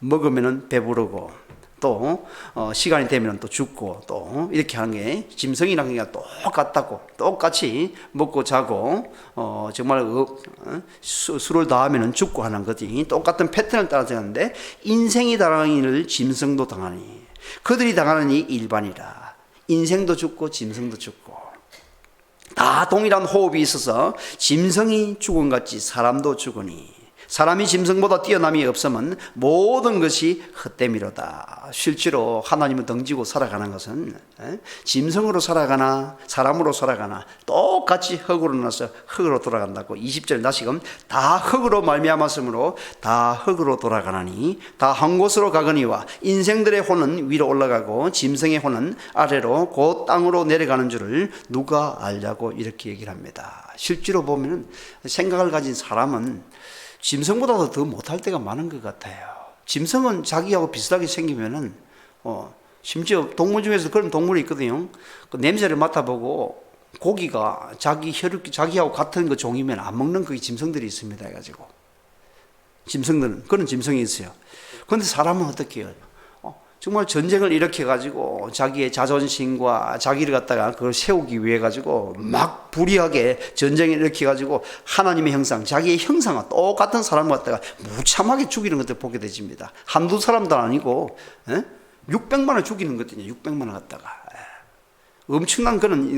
먹으면 배부르고 또 시간이 되면 또 죽고 또 이렇게 하는 게 짐승이랑 그냥 똑같다고, 똑같이 먹고 자고 정말 술을 다하면 죽고 하는 것이 똑같은 패턴을 따라서 하는데, 인생이 당하는 일을 짐승도 당하니 그들이 당하는 이 일반이라. 인생도 죽고 짐승도 죽고 다 동일한 호흡이 있어서 짐승이 죽은 같이 사람도 죽으니 사람이 짐승보다 뛰어남이 없으면 모든 것이 헛됨이로다. 실제로 하나님을 덩지고 살아가는 것은 짐승으로 살아가나 사람으로 살아가나 똑같이 흙으로 나서 흙으로 돌아간다고. 20절 다시금 다 흙으로 말미암았으므로 다 흙으로 돌아가나니 다 한 곳으로 가거니와 인생들의 혼은 위로 올라가고 짐승의 혼은 아래로 곧 땅으로 내려가는 줄을 누가 알냐고 이렇게 얘기를 합니다. 실제로 보면 생각을 가진 사람은 짐승보다도 더 못할 때가 많은 것 같아요. 짐승은 자기하고 비슷하게 생기면은 심지어 동물 중에서 그런 동물이 있거든요. 그 냄새를 맡아보고 고기가 자기하고 같은 그 종이면 안 먹는 그 짐승들이 있습니다. 해가지고 짐승들은 그런 짐승이 있어요. 그런데 사람은 어떻게 해요? 정말 전쟁을 일으켜가지고 자기의 자존심과 자기를 갖다가 그걸 세우기 위해 가지고 막 불의하게 전쟁을 일으켜가지고 하나님의 형상, 자기의 형상과 똑같은 사람을 갖다가 무참하게 죽이는 것들 보게 되집니다. 한두 사람도 아니고 600만을 죽이는 것들이에요. 600만을 갖다가 엄청난 그런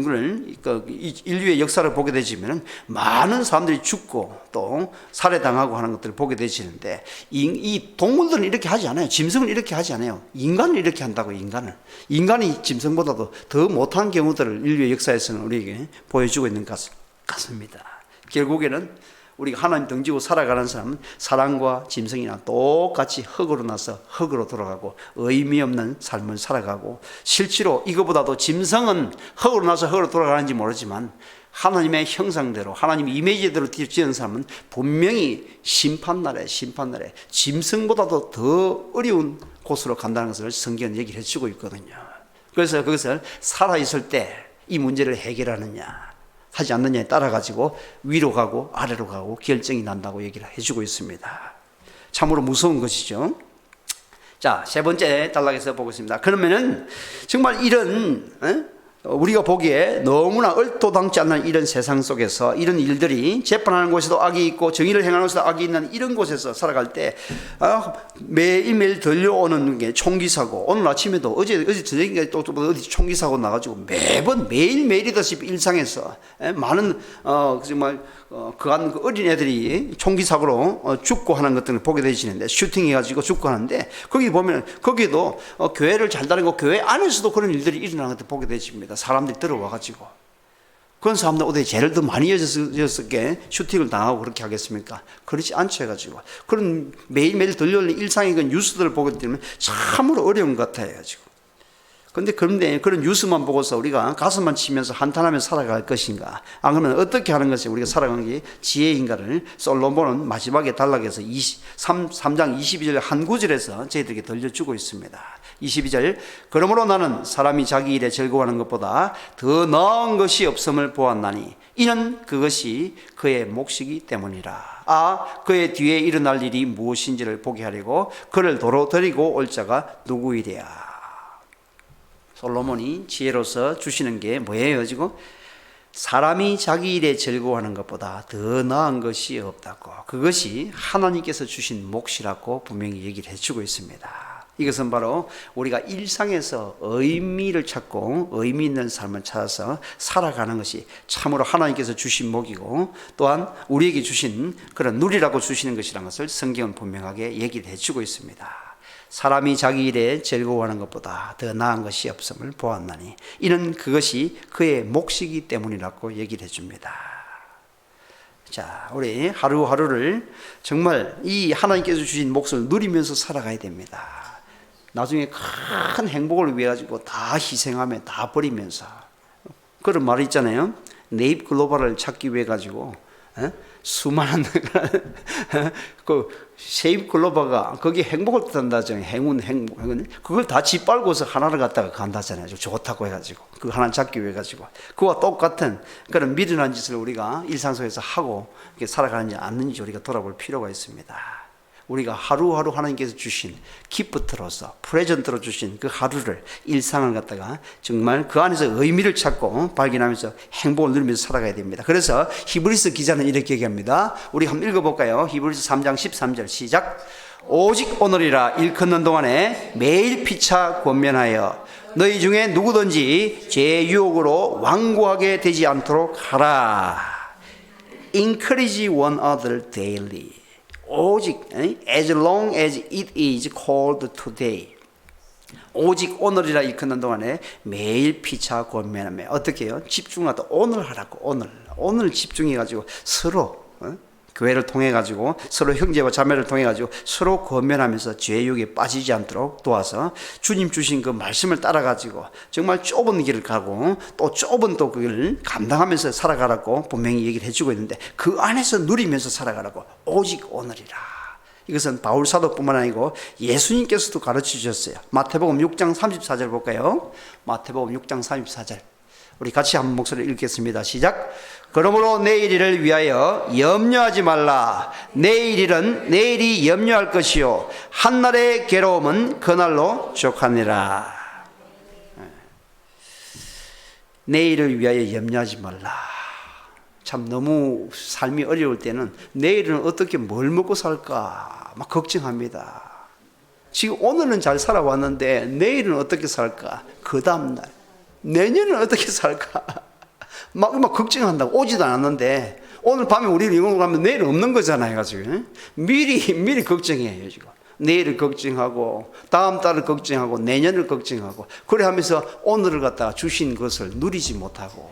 인류의 역사를 보게 되지면 많은 사람들이 죽고 또 살해당하고 하는 것들을 보게 되시는데, 이 동물들은 이렇게 하지 않아요. 짐승은 이렇게 하지 않아요. 인간을 이렇게 한다고. 인간이 짐승보다도 더 못한 경우들을 인류의 역사에서는 우리에게 보여주고 있는 것 같습니다. 결국에는 우리가 하나님 덩지고 살아가는 사람은 사람과 짐승이나 똑같이 흙으로 나서 흙으로 돌아가고 의미 없는 삶을 살아가고, 실제로 이거보다도 짐승은 흙으로 나서 흙으로 돌아가는지 모르지만 하나님의 형상대로 하나님의 이미지대로 지은 사람은 분명히 심판날에 짐승보다도 더 어려운 곳으로 간다는 것을 성경은 얘기를 해주고 있거든요. 그래서 그것을 살아있을 때 이 문제를 해결하느냐 하지 않느냐에 따라 가지고 위로 가고 아래로 가고 결정이 난다고 얘기를 해주고 있습니다. 참으로 무서운 것이죠. 자, 세 번째 단락에서 보겠습니다. 그러면은 정말 이런 우리가 보기에 너무나 얼토당치 않는 이런 세상 속에서 이런 일들이 재판하는 곳에도 악이 있고 정의를 행하는 곳에도 악이 있는 이런 곳에서 살아갈 때 매일매일 들려오는 게 총기 사고, 오늘 아침에도 어제 저녁에 또 어디 총기 사고 나가지고 매번 매일매일이듯이 일상에서 많은 정말 그한 어린 애들이 총기 사고로 죽고 하는 것들을 보게 되시는데, 슈팅해가지고 죽고 하는데, 거기 보면 거기도 교회를 잘 다니고 교회 안에서도 그런 일들이 일어나는 것을 보게 되십니다. 사람들이 들어와가지고 그런 사람들 어디 죄를 더 많이 지었을게 슈팅을 당하고 그렇게 하겠습니까? 그렇지 않죠. 해가지고 그런 매일매일 들려오는 일상의 그 뉴스들을 보게 되면 참으로 어려운 것 같아요. 가지고 그런데 그런 뉴스만 보고서 우리가 가슴만 치면서 한탄하면서 살아갈 것인가? 안 그러면 어떻게 하는 것이 우리가 살아가는 게 지혜인가를 솔로몬은 마지막에 단락에서 3장 22절 한 구절에서 저희들에게 들려주고 있습니다. 22절, 그러므로 나는 사람이 자기 일에 즐거워하는 것보다 더 나은 것이 없음을 보았나니 이는 그것이 그의 몫이기 때문이라. 그의 뒤에 일어날 일이 무엇인지를 보게 하려고 그를 도로 데리고 올 자가 누구이랴. 솔로몬이 지혜로서 주시는 게 뭐예요? 지금 사람이 자기 일에 즐거워하는 것보다 더 나은 것이 없다고, 그것이 하나님께서 주신 몫이라고 분명히 얘기를 해주고 있습니다. 이것은 바로 우리가 일상에서 의미를 찾고 의미 있는 삶을 찾아서 살아가는 것이 참으로 하나님께서 주신 몫이고, 또한 우리에게 주신 그런 누리라고 주시는 것이라는 것을 성경은 분명하게 얘기를 해주고 있습니다. 사람이 자기 일에 즐거워하는 것보다 더 나은 것이 없음을 보았나니 이는 그것이 그의 몫이기 때문이라고 얘기를 해줍니다. 자, 우리 하루하루를 정말 이 하나님께서 주신 몫을 누리면서 살아가야 됩니다. 나중에 큰 행복을 위해 가지고 다 희생하며 다 버리면서, 그런 말이 있잖아요. 네잎 글로벌을 찾기 위해 가지고 수많은 그 세잎 글로버가 거기 행복을 뜻한다죠. 행운 그걸 다 짓밟고서 하나를 갖다가 간다잖아요. 좋다고 해가지고 그 하나 잡기 위해 가지고 그와 똑같은 그런 미련한 짓을 우리가 일상 속에서 하고 이렇게 살아가는지 않는지 우리가 돌아볼 필요가 있습니다. 우리가 하루하루 하나님께서 주신 기프트로서 프레젠트로 주신 그 하루를, 일상을 갖다가 정말 그 안에서 의미를 찾고 발견하면서 행복을 누리면서 살아가야 됩니다. 그래서 히브리서 기자는 이렇게 얘기합니다. 우리 한번 읽어볼까요? 히브리서 3장 13절 시작. 오직 오늘이라 일컫는 동안에 매일 피차 권면하여 너희 중에 누구든지 죄의 유혹으로 완고하게 되지 않도록 하라. Encourage one another daily. 오직 as long as it is called today. 오직 오늘이라 일컫는 동안에 매일 피차 권면하며 어떻게 해요? 집중하다 오늘 하라고, 오늘 집중해가지고 서로 교회를 통해 가지고 서로 형제와 자매를 통해 가지고 서로 권면하면서 죄의 유혹에 빠지지 않도록 도와서 주님 주신 그 말씀을 따라 가지고 정말 좁은 길을 가고 또 좁은 또 그걸 감당하면서 살아가라고 분명히 얘기를 해주고 있는데, 그 안에서 누리면서 살아가라고. 오직 오늘이라. 이것은 바울 사도뿐만 아니고 예수님께서도 가르쳐 주셨어요. 마태복음 6장 34절 볼까요? 마태복음 6장 34절 우리 같이 한 목소리를 읽겠습니다. 시작. 그러므로 내일 일을 위하여 염려하지 말라. 내일 일은 내일이 염려할 것이요 한날의 괴로움은 그날로 족하니라. 내일을 위하여 염려하지 말라. 참 너무 삶이 어려울 때는 내일은 어떻게 뭘 먹고 살까 막 걱정합니다. 지금 오늘은 잘 살아왔는데 내일은 어떻게 살까? 그 다음날 내년은 어떻게 살까? 막 걱정한다고. 오지도 않았는데 오늘 밤에 우리를 영혼으로 가면 내일은 없는 거잖아요. 가지고 미리 걱정해요. 지금 내일을 걱정하고 다음 달을 걱정하고 내년을 걱정하고 그래 하면서 오늘을 갖다가 주신 것을 누리지 못하고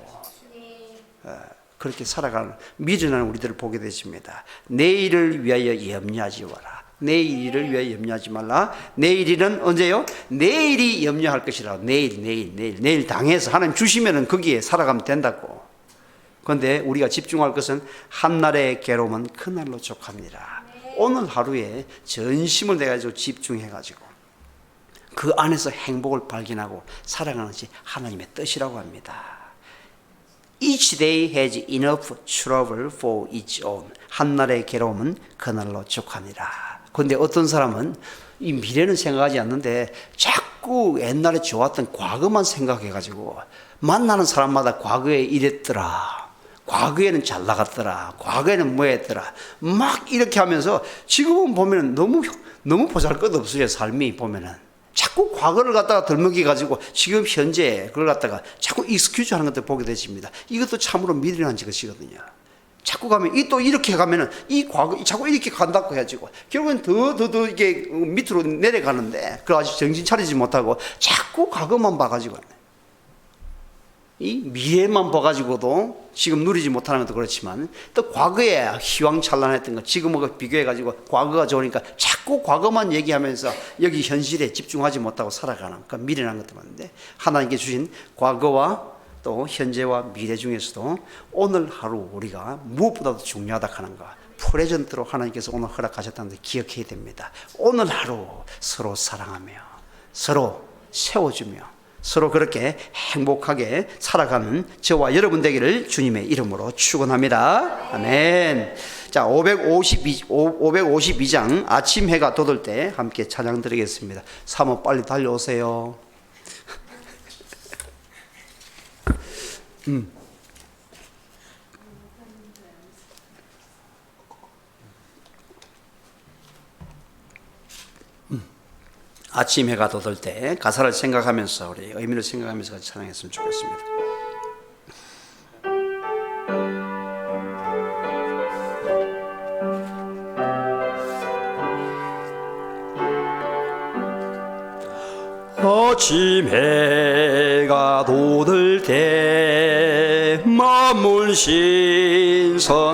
그렇게 살아가는 미련한 우리들을 보게 되십니다. 내일을 위하여 염려하지 마라. 내일을 위하여 염려하지 말라. 내일은 언제요? 내일이 염려할 것이라. 내일 당해서 하나님 주시면은 거기에 살아가면 된다고. 그런데 우리가 집중할 것은 한날의 괴로움은 그날로 족합니다. 오늘 하루에 전심을 내가지고 집중해가지고 그 안에서 행복을 발견하고 살아가는 것이 하나님의 뜻이라고 합니다. Each day has enough trouble for its own. 한날의 괴로움은 그날로 족하니라. 그런데 어떤 사람은 이 미래는 생각하지 않는데 자꾸 자꾸 옛날에 좋았던 과거만 생각해가지고 만나는 사람마다 과거에 이랬더라, 과거에는 잘 나갔더라, 과거에는 뭐 했더라, 막 이렇게 하면서 지금은 보면 너무 보잘것없어요. 삶이 보면은 자꾸 과거를 갖다가 덜먹이 가지고 지금 현재 그걸 갖다가 자꾸 익스큐즈 하는 것들 보게 되십니다. 이것도 참으로 미련한 것이거든요. 자꾸 가면 또 이렇게 가면은 이 과거 자꾸 이렇게 간다고 해가지고 결국엔 더 이게 밑으로 내려가는데 그걸 아직 정신 차리지 못하고 자꾸 과거만 봐가지고 이 미래만 봐가지고도 지금 누리지 못하는 것도 그렇지만 또 과거에 희왕찬란했던 것 지금하고 비교해가지고 과거가 좋으니까 자꾸 과거만 얘기하면서 여기 현실에 집중하지 못하고 살아가는 그러니까 미련한 것도 많은데 하나님께 주신 과거와 또 현재와 미래 중에서도 오늘 하루 우리가 무엇보다도 중요하다 하는 것 프레젠트로 하나님께서 오늘 허락하셨다는 걸 기억해야 됩니다. 오늘 하루 서로 사랑하며 서로 세워주며 서로 그렇게 행복하게 살아가는 저와 여러분 되기를 주님의 이름으로 축원합니다. 아멘. 자, 552장 아침 해가 돋을 때 함께 찬양 드리겠습니다. 사모 빨리 달려오세요. 아침 해가 돋을 때 가사를 생각하면서 우리 의미를 생각하면서 같이 찬양했으면 좋겠습니다. 아침 해가 돋을 때 만물 신선하여라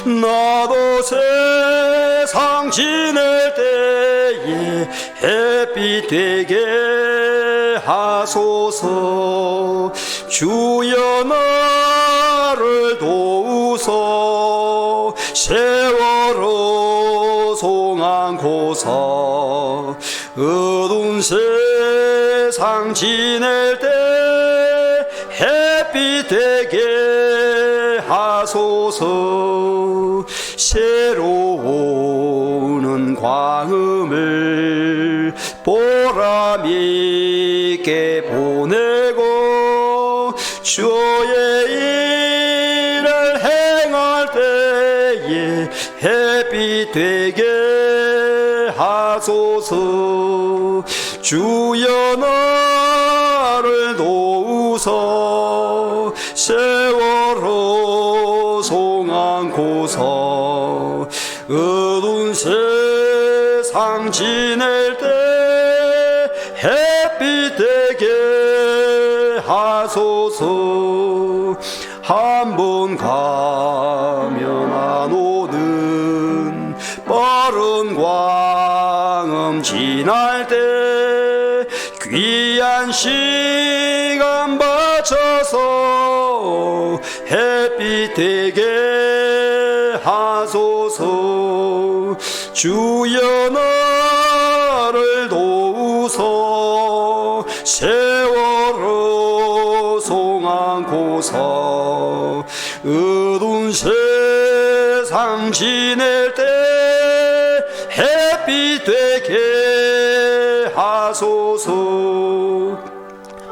나도 세상 지낼 때에 햇빛 되게 하소서 주여 나를 도우소 세월호 송한고서 어두운 세상 지낼 때 햇빛 되게 하소서 새로운 광음을 보람있게 보내고 주의 일을 행할 때에 햇빛 되게 하소서 주여 나를 도우소 세월호 송한고서 어두운 세상 지낼 때 햇빛 되게 하소서 한 번 가면 안 오는 빠른 광음 지날 때 귀한 시간 바쳐서 햇빛 되게 하소서 주여 나를 도우소 세월호 송한고서 어두운 세상 지낼 때 햇빛 되게 하소서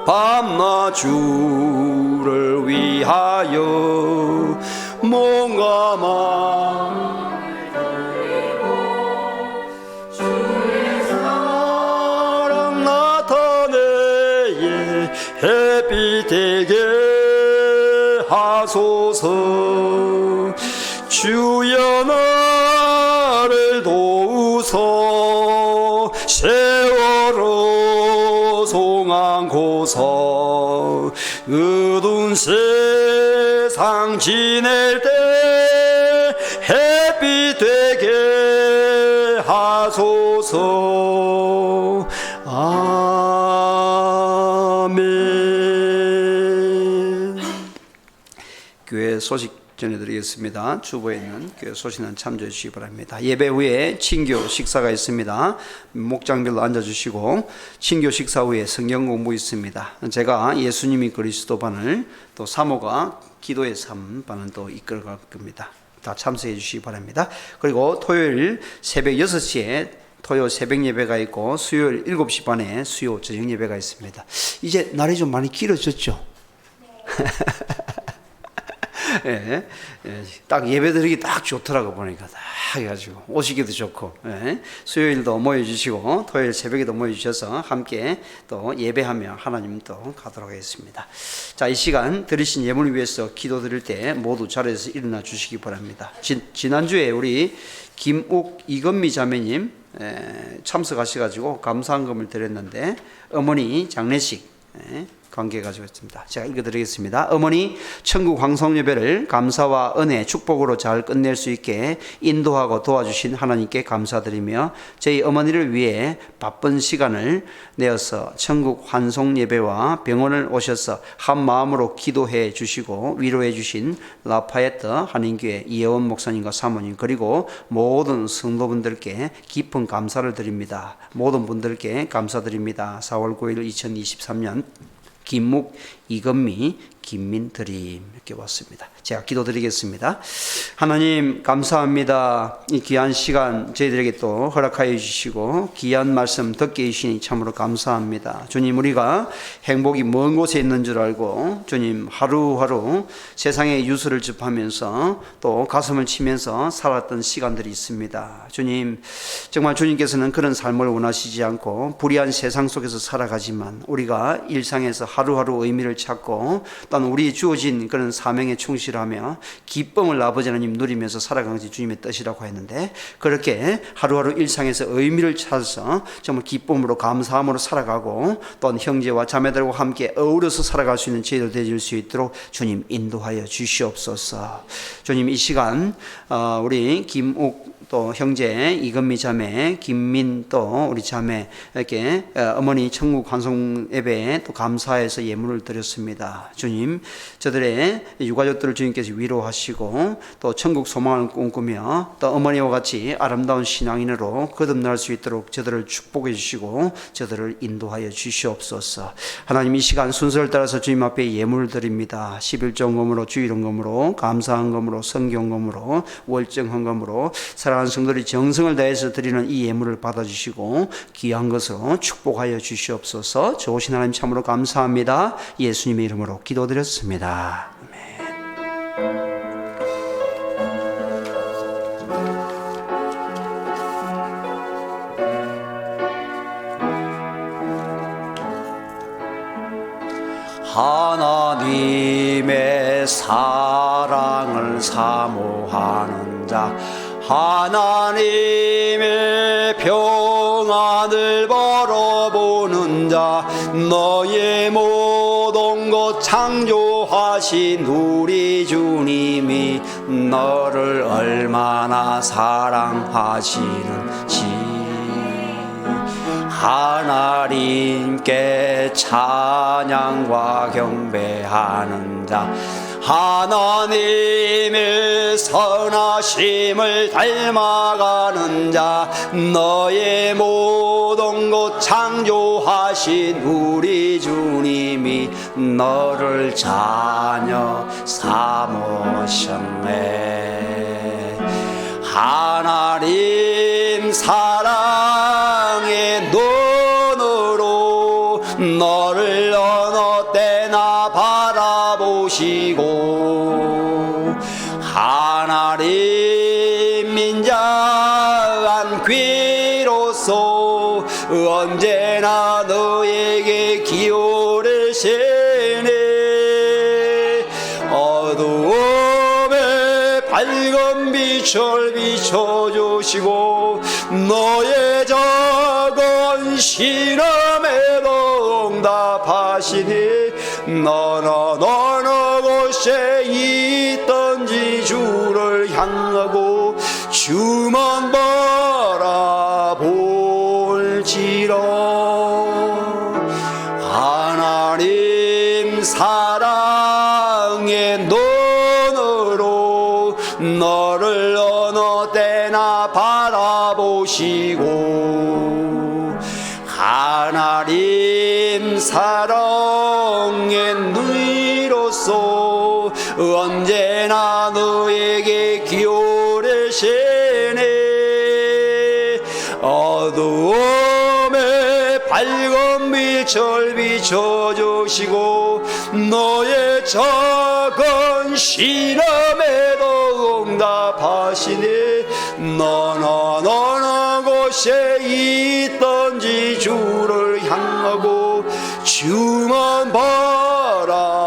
밤낮 주를 위하여 뭔가 마음을 돌리고 주의 사랑 나타내에 햇빛 되게 하소서 주여 나를 도우소 세월호 송한고서 어두운 세상 지낼 때 햇빛 되게 하소서 아멘. 교회 소식 전해드리겠습니다. 주보에 있는 교회 소식은 참조해 주시기 바랍니다. 예배 후에 친교 식사가 있습니다. 목장별로 앉아주시고 친교 식사 후에 성경 공부 있습니다. 제가 예수님이 그리스도 반을 또 사모가 기도의 삶 반을 또 이끌어갈 겁니다. 다 참석해 주시기 바랍니다. 그리고 토요일 새벽 6시에 토요 새벽 예배가 있고 수요일 7시 반에 수요 저녁 예배가 있습니다. 이제 날이 좀 많이 길어졌죠? 예, 딱 예배 드리기 딱 좋더라고 보니까 딱 해가지고 오시기도 좋고 수요일도 모여주시고 토요일 새벽에도 모여주셔서 함께 또 예배하며 하나님 또 가도록 하겠습니다. 자, 이 시간 드리신 예물을 위해서 기도 드릴 때 모두 자리에서 일어나 주시기 바랍니다. 지난주에 우리 김욱 이건미 자매님 참석하셔가지고 감사한금을 드렸는데 어머니 장례식 관계 가지고 있습니다. 제가 읽어드리겠습니다. 어머니 천국 황송예배를 감사와 은혜 축복으로 잘 끝낼 수 있게 인도하고 도와주신 하나님께 감사드리며 저희 어머니를 위해 바쁜 시간을 내어서 천국 환송예배와 병원을 오셔서 한 마음으로 기도해 주시고 위로해 주신 라파에트 한인교회 이혜원 목사님과 사모님 그리고 모든 성도분들께 깊은 감사를 드립니다. 모든 분들께 감사드립니다. 4월 9일 2023년 김묵, 이건미, 김민드림 이렇게 왔습니다. 제가 기도드리겠습니다. 하나님 감사합니다. 이 귀한 시간 저희들에게 또 허락하여 주시고 귀한 말씀 듣게 해주시니 참으로 감사합니다. 주님, 우리가 행복이 먼 곳에 있는 줄 알고 주님 하루하루 세상의 유수를 접하면서 또 가슴을 치면서 살았던 시간들이 있습니다. 주님, 정말 주님께서는 그런 삶을 원하시지 않고 불의한 세상 속에서 살아가지만 우리가 일상에서 하루하루 의미를 찾고 또한 우리의 주어진 그런 사명에 충실하며 기쁨을 아버지 하나님 누리면서 살아가는 것이 주님의 뜻이라고 했는데 그렇게 하루하루 일상에서 의미를 찾아서 정말 기쁨으로 감사함으로 살아가고 또한 형제와 자매들과 함께 어우러서 살아갈 수 있는 저희들 되실 수 있도록 주님 인도하여 주시옵소서. 주님, 이 시간 우리 김옥 또 형제 이건미 자매, 김민 또 우리 자매 이렇게 어머니 천국 환송 예배에 또 감사해서 예물을 드렸습니다. 주님, 저들의 유가족들을 주님께서 위로하시고 또 천국 소망을 꿈꾸며 또 어머니와 같이 아름다운 신앙인으로 거듭날 수 있도록 저들을 축복해 주시고 저들을 인도하여 주시옵소서. 하나님, 이 시간 순서를 따라서 주님 앞에 예물을 드립니다. 11조금으로 주일헌금으로 감사헌금으로 성경헌금으로 월정헌금으로 사랑하는 성도들이 정성을 다해서 드리는 이 예물을 받아주시고 귀한 것으로 축복하여 주시옵소서. 좋으신 하나님 참으로 감사합니다. 예수님의 이름으로 기도드렸습니다. 아멘. 하나님의 사랑을 사모하는 자, 하나님의 평안을 바라보는 자, 너의 모든 것 창조하신 우리 주님이 너를 얼마나 사랑하시는지 하나님께 찬양과 경배하는 자, 하나님의 선하심을 닮아가는 자, 너의 모든 것 창조하신 우리 주님이 너를 자녀 삼으셨네. 하나님 사랑의 눈으로 너를 어느 때나 바라보시고 하나님 인자한 귀로서 언제나 너에게 기울이시네. 어두움에 밝은 빛을 비춰주시고 너의 작은 신음에도 응답하시니 너는 어느 곳에 있든지 주를 향하고 주만 바라볼지라. 하나님 사랑의 눈으로 너를 어느 때나 바라보시고 하나님 사랑의 눈으로서 언제나 너에게 기울이시네. 어두움에 밝은 빛을 비춰주시고 너의 작은 신음에도 응답하시니 너는 어느 곳에 있든지 주를 향하고 주만 바라볼지라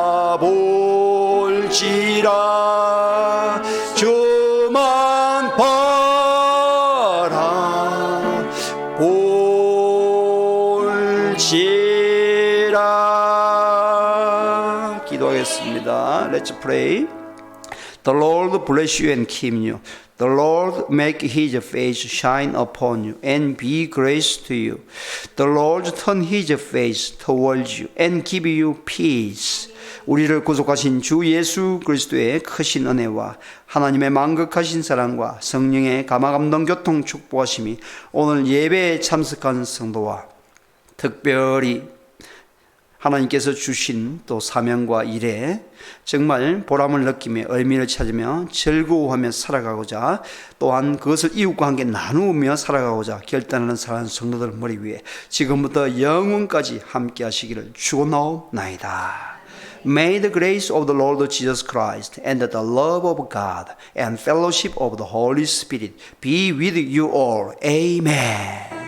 주만 바라볼지라. 기도하겠습니다. Let's pray. The Lord bless you and keep you. The Lord make his face shine upon you and be gracious to you. The Lord turn his face towards you and give you peace. 우리를 구속하신 주 예수 그리스도의 크신 은혜와 하나님의 만극하신 사랑과 성령의 감화감동 교통 축복하심이 오늘 예배에 참석한 성도와 특별히 하나님께서 주신 또 사명과 일에 정말 보람을 느끼며 의미를 찾으며 즐거워하며 살아가고자 또한 그것을 이웃과 함께 나누며 살아가고자 결단하는 사랑하는 성도들 머리 위에 지금부터 영원까지 함께 하시기를 축원하옵나이다. May the grace of the Lord Jesus Christ and the love of God and fellowship of the Holy Spirit be with you all. Amen.